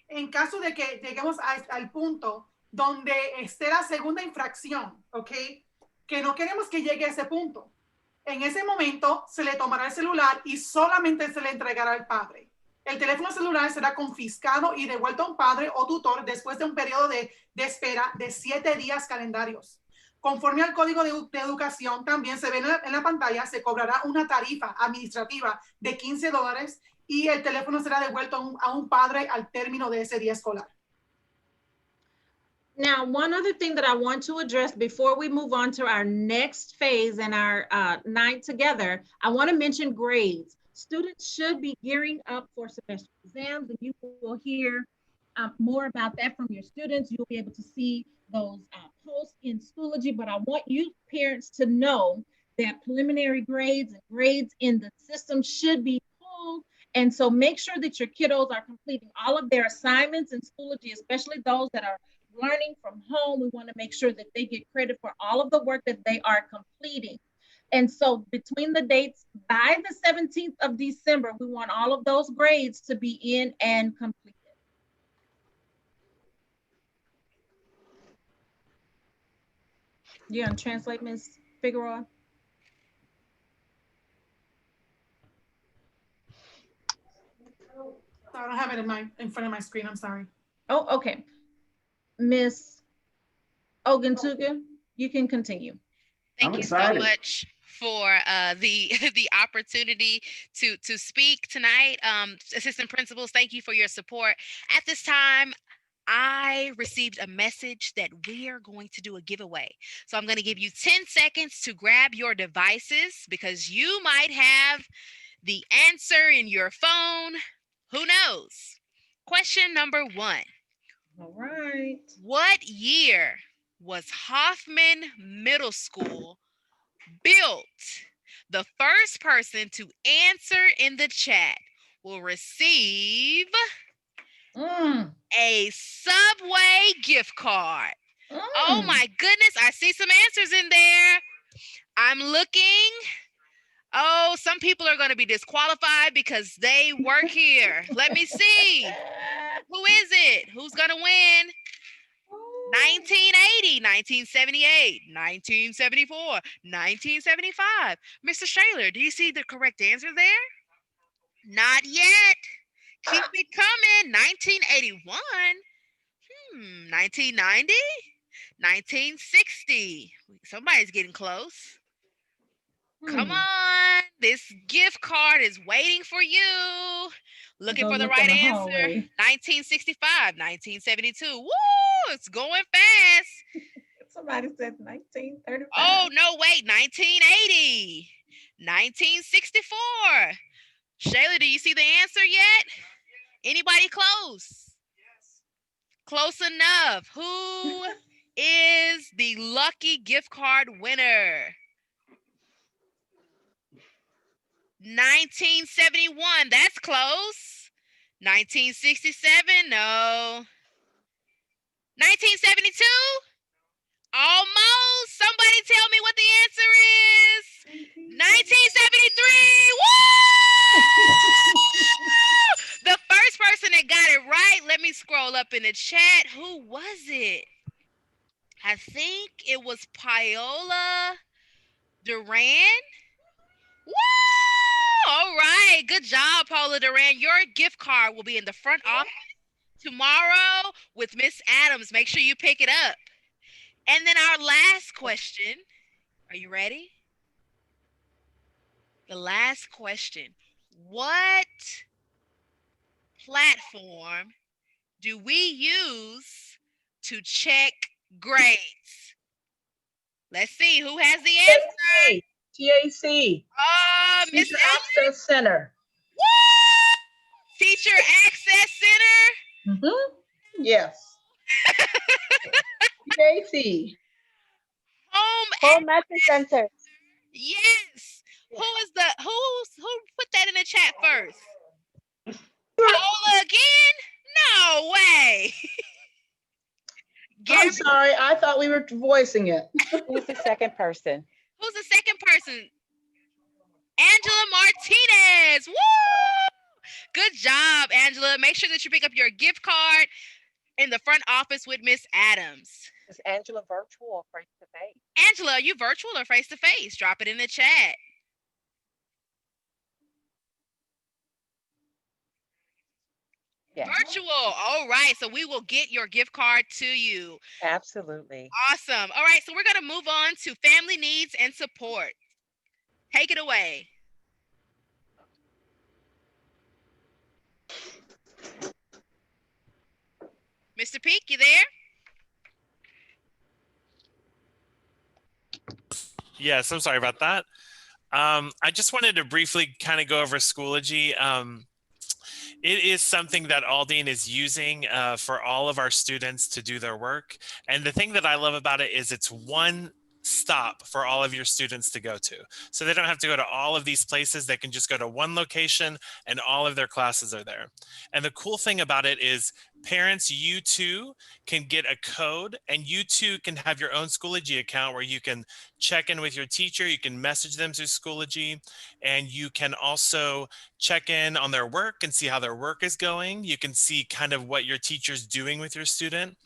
Speaker 16: en caso de que lleguemos al punto donde esté la segunda infracción, ok, que no queremos que llegue a ese punto. En ese momento se le tomará el celular y solamente se le entregará al padre. El teléfono celular será confiscado y devuelto a un padre o tutor después de un periodo de espera de 7 días calendarios. Conforme al Código de Educación, también se ve en la pantalla, se cobrará una tarifa administrativa de $15 y el teléfono será devuelto a un padre al término de ese día escolar.
Speaker 12: Now, one other thing that I want to address before we move on to our next phase and our night together, I want to mention grades. Students should be gearing up for semester exams, and you will hear more about that from your students. You'll be able to see those posts in Schoology, but I want you parents to know that preliminary grades and grades in the system should be pulled. And so make sure that your kiddos are completing all of their assignments in Schoology, especially those that are learning from home. We want to make sure that they get credit for all of the work that they are completing. And so between the dates by the 17th of December, we want all of those grades to be in and completed. You gonna translate, Ms. Figueroa?
Speaker 16: I don't have it in front of my screen. I'm sorry.
Speaker 12: Oh, okay. Miss Oguntuga, you can continue.
Speaker 1: Thank you so much for the the opportunity to speak tonight. Assistant principals, thank you for your support. At this time, I received a message that we are going to do a giveaway. So I'm going to give you 10 seconds to grab your devices because you might have the answer in your phone. Who knows? Question number 1.
Speaker 12: All right.
Speaker 1: What year was Hoffman Middle School built? The first person to answer in the chat will receive a Subway gift card. Oh my goodness, I see some answers in there. I'm looking. Oh, some people are going to be disqualified because they work here. Let me see. Who is it? Who's going to win? 1980, 1978, 1974, 1975. Mr. Shaler, do you see the correct answer there? Not yet. Keep it coming. 1981. 1990. 1960. Somebody's getting close. Come on. This gift card is waiting for you. Looking for the right answer. 1965, 1972. Woo! It's going fast.
Speaker 12: Somebody said 1935.
Speaker 1: Oh, no, wait. 1980. 1964. Shayla, do you see the answer yet? Anybody close? Close enough. Who is the lucky gift card winner? 1971. That's close. 1967. No. 1972. Almost. Somebody tell me what the answer is. 1973. Woo! The first person that got it right. Let me scroll up in the chat. Who was it? I think it was Paola Duran. Woo! All right. Good job, Paola Duran. Your gift card will be in the front office tomorrow with Miss Adams. Make sure you pick it up. And then our last question. Are you ready? The last question. What platform do we use to check grades? Let's see who has the answer.
Speaker 17: TAC.
Speaker 1: Miss
Speaker 17: Teacher Access Center.
Speaker 1: Woo! Teacher Access Center?
Speaker 17: Yes. TAC.
Speaker 1: Home
Speaker 18: Message Center.
Speaker 1: Yes. Who put that in the chat first? Paola again? No way.
Speaker 17: I'm sorry, I thought we were voicing it.
Speaker 18: Who's the second person?
Speaker 1: Who's the second person? Angela Martinez. Woo! Good job, Angela. Make sure that you pick up your gift card in the front office with Miss Adams.
Speaker 18: Is Angela virtual or face to face?
Speaker 1: Angela, are you virtual or face to face? Drop it in the chat.
Speaker 18: Yeah.
Speaker 1: Virtual. All right. So we will get your gift card to you.
Speaker 18: Absolutely.
Speaker 1: Awesome. All right. So we're going to move on to family needs and support. Take it away. Mr. Peak, you there?
Speaker 19: Yes, I'm sorry about that. I just wanted to briefly kind of go over Schoology. It is something that Aldine is using for all of our students to do their work. And the thing that I love about it is it's one stop for all of your students to go to. So they don't have to go to all of these places. They can just go to one location and all of their classes are there. And the cool thing about it is parents, you too can get a code and you too can have your own Schoology account where you can check in with your teacher. You can message them through Schoology, and you can also check in on their work and see how their work is going. You can see kind of what your teacher's doing with your student.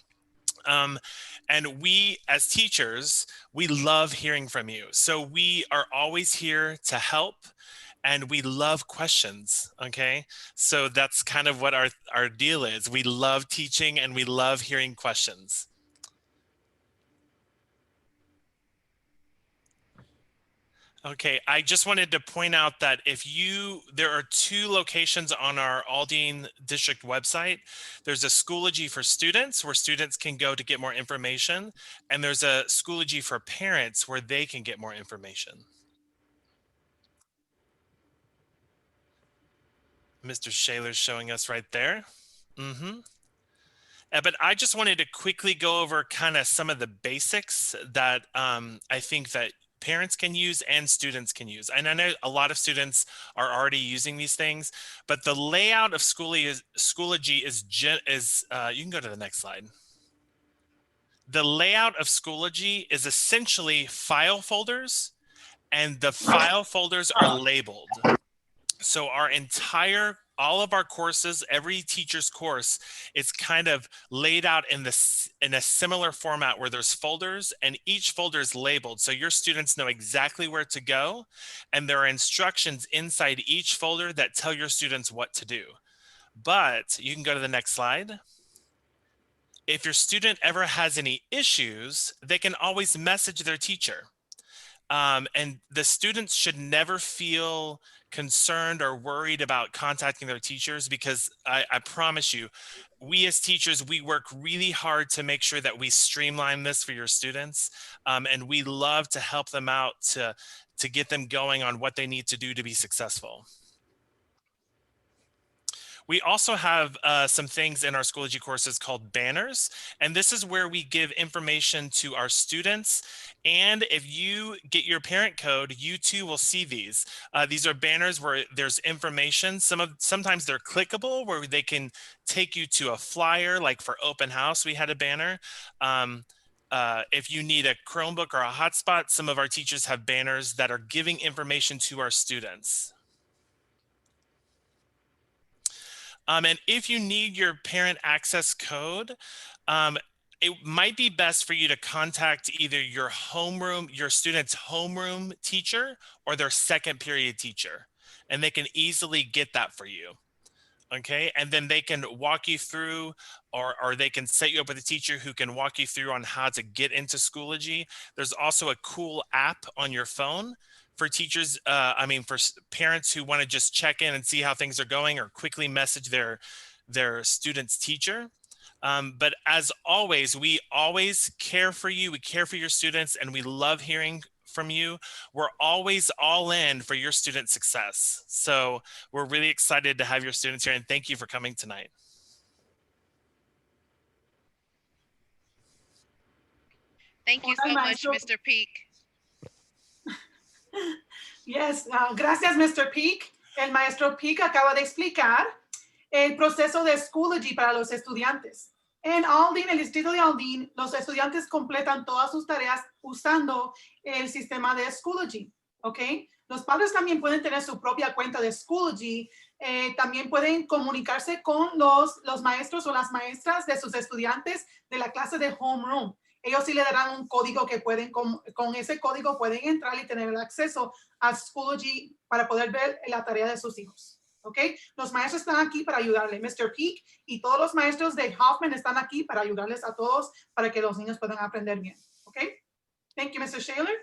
Speaker 19: And we as teachers, we love hearing from you. So we are always here to help and we love questions, okay? So that's kind of what our deal is. We love teaching and we love hearing questions. Okay, I just wanted to point out that there are 2 locations on our Aldine District website. There's a Schoology for students where students can go to get more information. And there's a Schoology for parents where they can get more information. Mr. Shaler's showing us right there. But I just wanted to quickly go over kind of some of the basics that I think that parents can use and students can use. And I know a lot of students are already using these things, but the layout of Schoology is you can go to the next slide. The layout of Schoology is essentially file folders, and the file folders are labeled. So all of our courses, every teacher's course is kind of laid out in a similar format where there's folders and each folder is labeled. So your students know exactly where to go. And there are instructions inside each folder that tell your students what to do. But you can go to the next slide. If your student ever has any issues, they can always message their teacher. And the students should never feel concerned or worried about contacting their teachers because I promise you, we as teachers, we work really hard to make sure that we streamline this for your students. And we love to help them out to get them going on what they need to do to be successful. We also have some things in our Schoology courses called banners, and this is where we give information to our students. And if you get your parent code, you too will see these. These are banners where there's information. Sometimes they're clickable, where they can take you to a flyer, like for open house, we had a banner. If you need a Chromebook or a hotspot, some of our teachers have banners that are giving information to our students. And if you need your parent access code, it might be best for you to contact either your student's homeroom teacher or their second period teacher, and they can easily get that for you. Okay, and then they can walk you through or they can set you up with a teacher who can walk you through on how to get into Schoology. There's also a cool app on your phone for teachers, for parents who want to just check in and see how things are going or quickly message their student's teacher. But as always, we always care for you. We care for your students and we love hearing from you. We're always all in for your student success. So we're really excited to have your students here and thank you for coming tonight.
Speaker 1: Thank you so much, Mr. Peak.
Speaker 16: Yes, gracias, Mr. Peak. El maestro Peak acaba de explicar el proceso de Schoology para los estudiantes. En Aldine, el distrito de Aldine, los estudiantes completan todas sus tareas usando el sistema de Schoology, ¿ok? Los padres también pueden tener su propia cuenta de Schoology. También pueden comunicarse con los maestros o las maestras de sus estudiantes de la clase de homeroom. Ellos sí le darán un código que pueden, con ese código pueden entrar y tener el acceso a Schoology para poder ver la tarea de sus hijos. ¿Ok? Los maestros están aquí para ayudarle. Mr. Peak y todos los maestros de Hoffman están aquí para ayudarles a todos para que los niños puedan aprender bien. ¿Ok? Thank you, Mr. Shaler.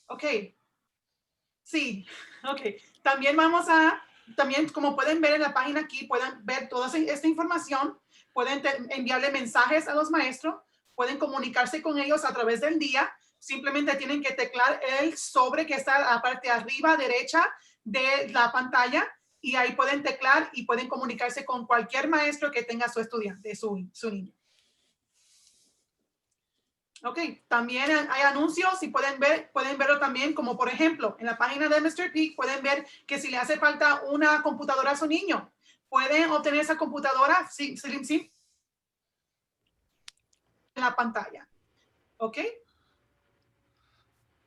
Speaker 16: Ok. Sí. Ok. También como pueden ver en la página aquí, pueden ver toda esta información. Pueden enviarle mensajes a los maestros, pueden comunicarse con ellos a través del día. Simplemente tienen que teclar el sobre que está a la parte de arriba derecha de la pantalla y ahí pueden teclar y pueden comunicarse con cualquier maestro que tenga su estudiante, su niño. Ok, también hay anuncios y pueden verlo también, como por ejemplo, en la página de Mr. Peak pueden ver que si le hace falta una computadora a su niño, pueden obtener esa computadora en la pantalla. Ok.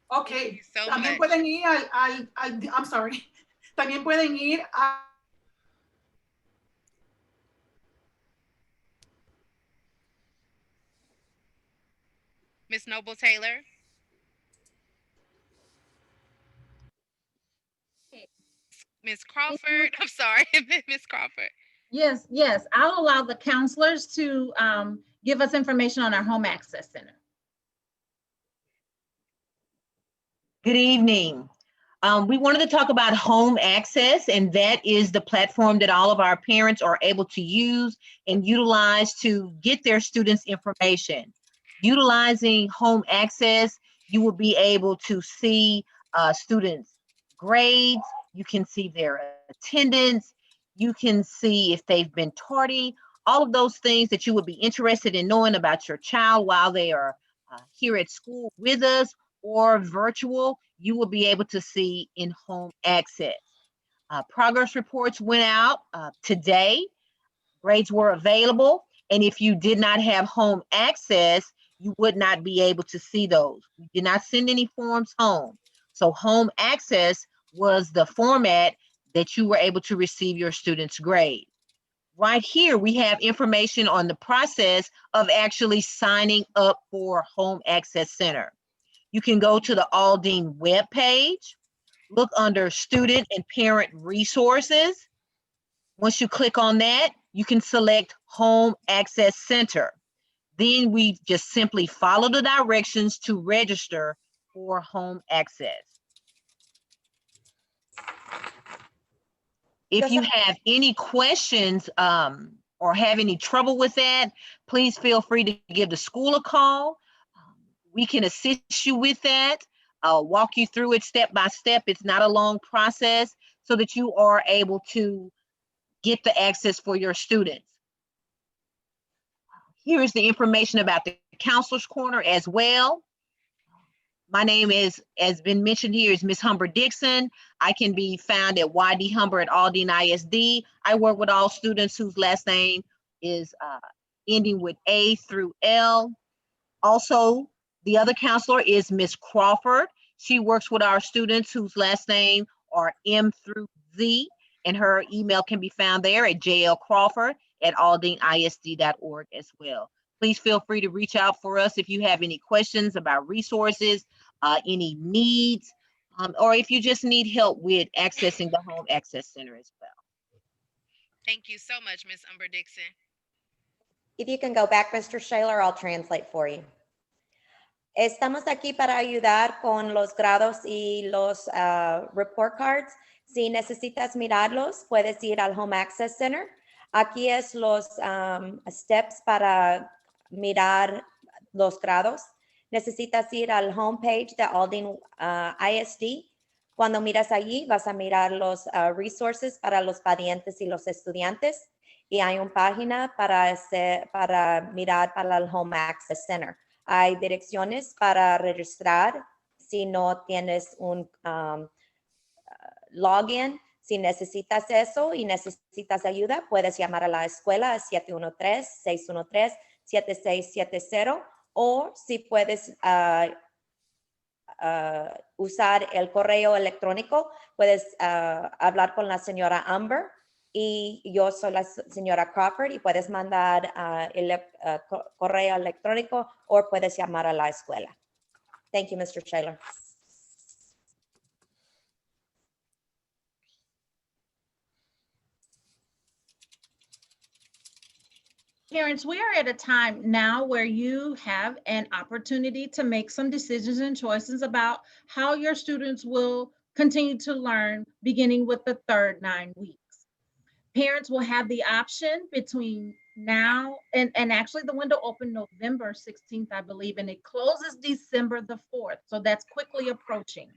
Speaker 16: Ok,
Speaker 1: so
Speaker 16: también
Speaker 1: much.
Speaker 16: pueden ir I'm sorry, también pueden ir a
Speaker 1: Miss Noble Taylor. Miss Crawford. I'm sorry, Miss Crawford.
Speaker 12: Yes, yes. I'll allow the counselors to give us information on our home access center.
Speaker 20: Good evening. We wanted to talk about home access, and that is the platform that all of our parents are able to use and utilize to get their students information. Utilizing home access, you will be able to see students' grades, you can see their attendance, you can see if they've been tardy, all of those things that you would be interested in knowing about your child while they are here at school with us or virtual, you will be able to see in home access. Progress reports went out today. Grades were available. And if you did not have home access, you would not be able to see those. We did not send any forms home. So home access was the format that you were able to receive your students' grade. Right here, we have information on the process of actually signing up for Home Access Center. You can go to the Aldine webpage, look under Student and Parent Resources. Once you click on that, you can select Home Access Center. Then we just simply follow the directions to register for home access. If you have any questions or have any trouble with that, please feel free to give the school a call. We can assist you with that. I'll walk you through it step by step. It's not a long process so that you are able to get the access for your students. Here is the information about the Counselor's Corner as well. My name is, as been mentioned here, is Ms. Humber Dixon. I can be found at YD Humber at Aldine ISD. I work with all students whose last name is ending with A through L. Also, the other counselor is Ms. Crawford. She works with our students whose last name are M through Z, and her email can be found there at jlcrawford@aldineisd.org as well. Please feel free to reach out for us if you have any questions about resources, any needs, or if you just need help with accessing the Home Access Center as well.
Speaker 1: Thank you so much, Ms. Umber Dixon.
Speaker 19: If you can go back, Mr. Shaler, I'll translate for you. Estamos aquí para ayudar con los grados y los report cards. Si necesitas mirarlos, puedes ir al Home Access Center. Aquí es los steps para mirar los grados. Necesitas ir al homepage de Aldine ISD. Cuando miras allí, vas a mirar los resources para los parientes y los estudiantes. Y hay una página para mirar para el Home Access Center. Hay direcciones para registrar si no tienes un login. Si necesitas eso y necesitas ayuda, puedes llamar a la escuela a 713-613-7670 o si puedes usar el correo electrónico, puedes hablar con la señora Amber y yo soy la señora Crawford y puedes mandar el correo electrónico o puedes llamar a la escuela. Thank you, Mr. Shaler.
Speaker 12: Parents, we are at a time now where you have an opportunity to make some decisions and choices about how your students will continue to learn beginning with the third 9 weeks. Parents will have the option between now and actually the window opened November 16th, I believe, and it closes December the 4th. So that's quickly approaching.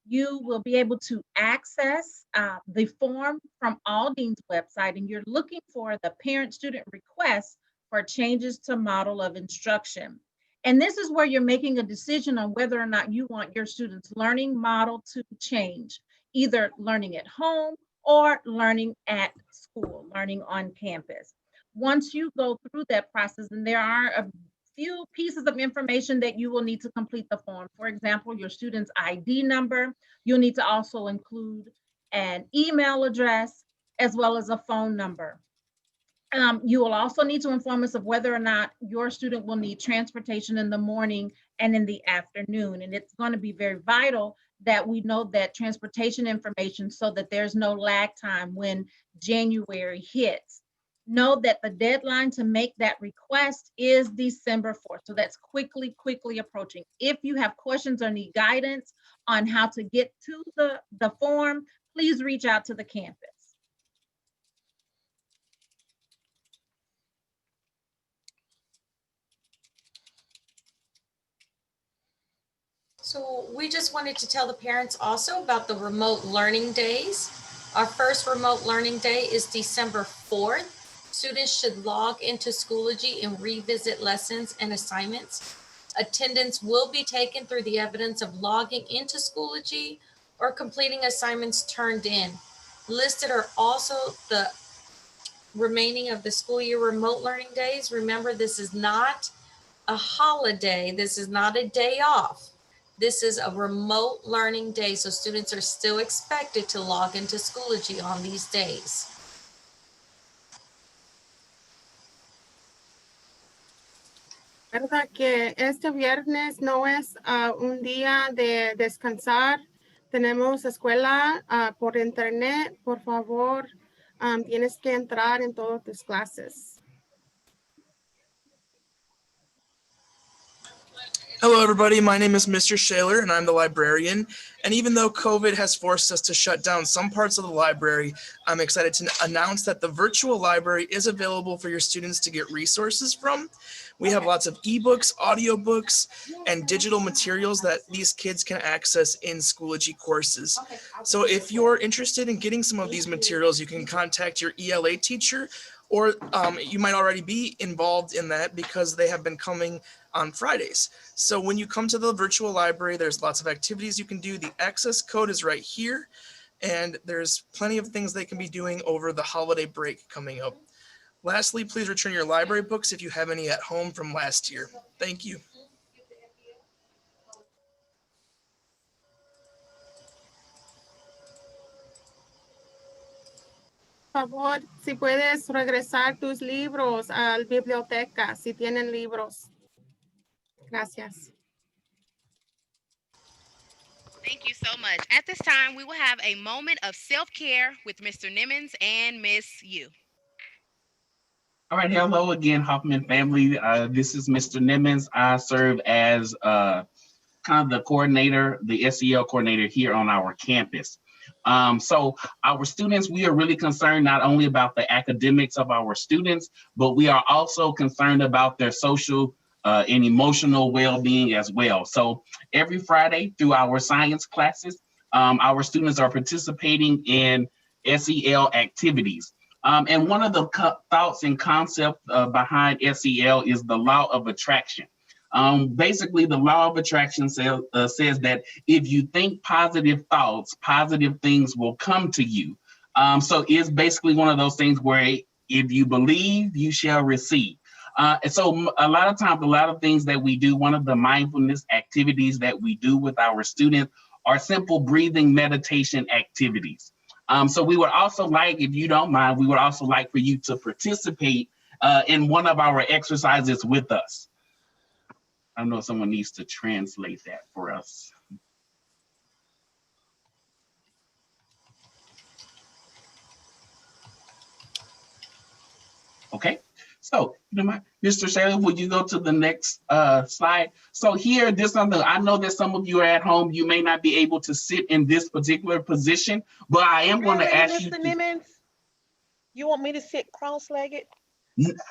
Speaker 12: you will be able to access the form from Aldine's website, and you're looking for the parent-student request for changes to model of instruction. And this is where you're making a decision on whether or not you want your students' learning model to change, either learning at home or learning at school, learning on campus. Once you go through that process, and there are a few pieces of information that you will need to complete the form. For example, your student's ID number. You'll need to also include an email address as well as a phone number. You will also need to inform us of whether or not your student will need transportation in the morning and in the afternoon. And it's going to be very vital that we know that transportation information so that there's no lag time when January hits. Know that the deadline to make that request is December 4th. So that's quickly approaching. If you have questions or need guidance on how to get to the form, please reach out to the campus.
Speaker 13: So we just wanted to tell the parents also about the remote learning days. Our first remote learning day is December 4th. Students should log into Schoology and revisit lessons and assignments. Attendance will be taken through the evidence of logging into Schoology or completing assignments turned in. Listed are also the remaining of the school year remote learning days. Remember, this is not a holiday. This is not a day off. This is a remote learning day, so students are still expected to log into Schoology on these days.
Speaker 14: ¿Verdad que este viernes no es un día de descansar? Tenemos escuela por internet. Por favor, tienes que entrar en todas tus clases.
Speaker 19: Hello, everybody. My name is Mr. Shaler, and I'm the librarian. And even though COVID has forced us to shut down some parts of the library, I'm excited to announce that the virtual library is available for your students to get resources from. We have lots of ebooks, audiobooks, and digital materials that these kids can access in Schoology courses. So if you're interested in getting some of these materials, you can contact your ELA teacher, or you might already be involved in that because they have been coming on Fridays. So when you come to the virtual library, there's lots of activities you can do. The access code is right here, and there's plenty of things they can be doing over the holiday break coming up. Lastly, please return your library books if you have any at home from last year. Thank you.
Speaker 14: Por favor, si puedes regresar tus libros a la biblioteca, si tienen libros. Gracias.
Speaker 1: Thank you so much. At this time, we will have a moment of self-care with Mr. Nimmons and Miss Yu.
Speaker 7: All right, hello again, Hoffman family. This is Mr. Nimmons. I serve as kind of the coordinator, the SEL coordinator here on our campus. So our students, we are really concerned not only about the academics of our students, but we are also concerned about their social and emotional well-being as well. So every Friday through our science classes, our students are participating in SEL activities. And one of the thoughts and concepts behind SEL is the law of attraction. Basically, the law of attraction says that if you think positive thoughts, positive things will come to you. So it's basically one of those things where if you believe, you shall receive. And so a lot of times, a lot of things that we do, one of the mindfulness activities that we do with our students are simple breathing meditation activities. So we would also like, if you don't mind, we would also like for you to participate in one of our exercises with us. I know someone needs to translate that for us. Okay, so Mr. Shayla, would you go to the next slide? So here, this something I know that some of you are at home. You may not be able to sit in this particular position, but I am going to ask you.
Speaker 18: Mr. Nimmons, you want me to sit cross-legged?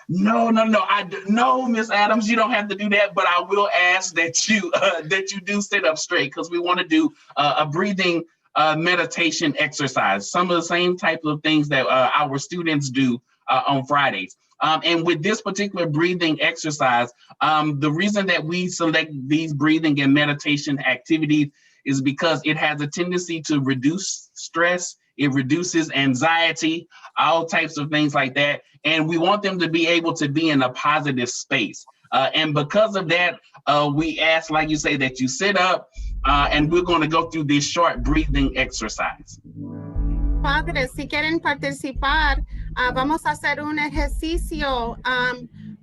Speaker 7: No, no, Miss Adams, you don't have to do that, but I will ask that you do sit up straight because we want to do a breathing meditation exercise. Some of the same type of things that our students do on Fridays. And with this particular breathing exercise, the reason that we select these breathing and meditation activities is because it has a tendency to reduce stress, it reduces anxiety, all types of things like that. And we want them to be able to be in a positive space. And because of that, we ask, like you say, that you sit up and we're going to go through this short breathing exercise.
Speaker 14: Padres, si quieren participar, vamos a hacer un ejercicio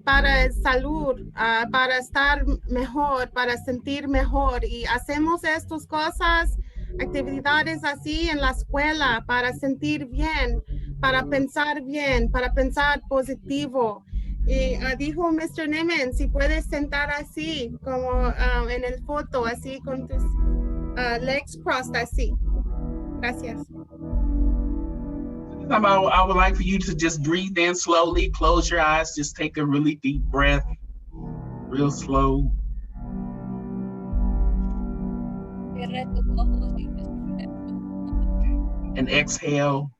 Speaker 14: para salud, para estar mejor, para sentir mejor. Y hacemos estas cosas, actividades así en la escuela para sentir bien, para pensar positivo. Y dijo Mr. Nimmons, si puedes sentar así, como en el foto, así con tus legs crossed así. Gracias.
Speaker 7: I would like for you to just breathe in slowly, close your eyes, just take a really deep breath, real slow. And exhale.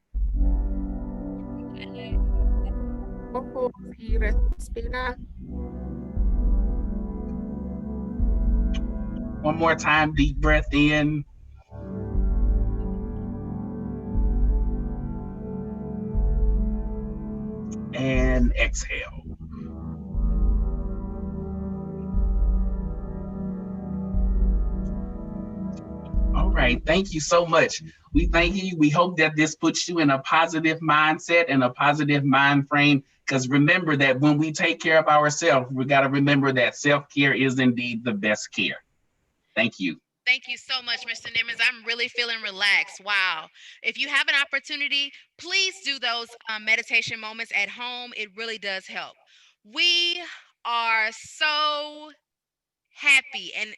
Speaker 7: One more time, deep breath in. And exhale. All right, thank you so much. We thank you. We hope that this puts you in a positive mindset and a positive mind frame. Because remember that when we take care of ourselves, we got to remember that self-care is indeed the best care. Thank you.
Speaker 1: Thank you so much, Mr. Nimmons. I'm really feeling relaxed. Wow. If you have an opportunity, please do those meditation moments at home. It really does help. We are so happy and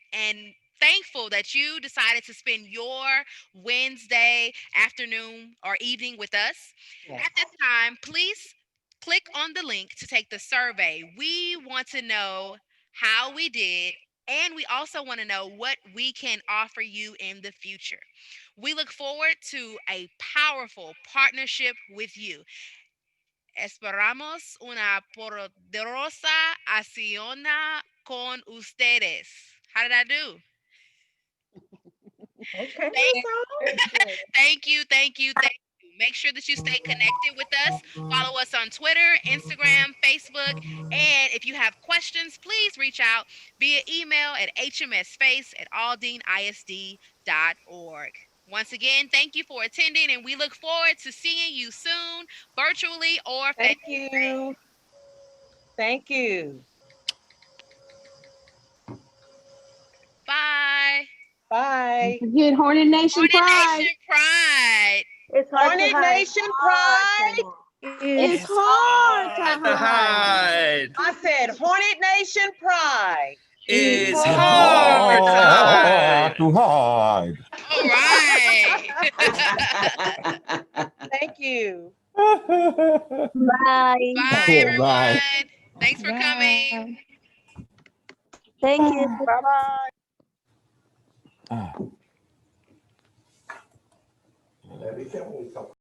Speaker 1: thankful that you decided to spend your Wednesday afternoon or evening with us.
Speaker 18: Yes.
Speaker 1: At this time, please click on the link to take the survey. We want to know how we did, and we also want to know what we can offer you in the future. We look forward to a powerful partnership with you. Esperamos una poderosa acción con ustedes. How did I do?
Speaker 18: Okay.
Speaker 1: Thank you. Make sure that you stay connected with us. Follow us on Twitter, Instagram, Facebook. And if you have questions, please reach out via email at hmsface@aldeanisd.org. Once again, thank you for attending, and we look forward to seeing you soon, virtually or
Speaker 18: Thank
Speaker 1: face-to-face.
Speaker 18: you. Thank you.
Speaker 1: Bye.
Speaker 18: Bye.
Speaker 14: Again, Hornet Nation Pride.
Speaker 1: Nation Pride.
Speaker 17: It's hard to
Speaker 18: Hornet
Speaker 17: hide.
Speaker 18: Nation Pride.
Speaker 14: It's hard to hide.
Speaker 18: I said Hornet Nation Pride.
Speaker 19: It's
Speaker 1: hard
Speaker 19: hard to hide.
Speaker 21: To hide.
Speaker 1: All right.
Speaker 18: Thank you.
Speaker 13: Bye.
Speaker 1: Bye, everyone.
Speaker 21: Bye.
Speaker 1: Thanks for coming.
Speaker 13: Thank you.
Speaker 18: Bye-bye.
Speaker 21: Ah.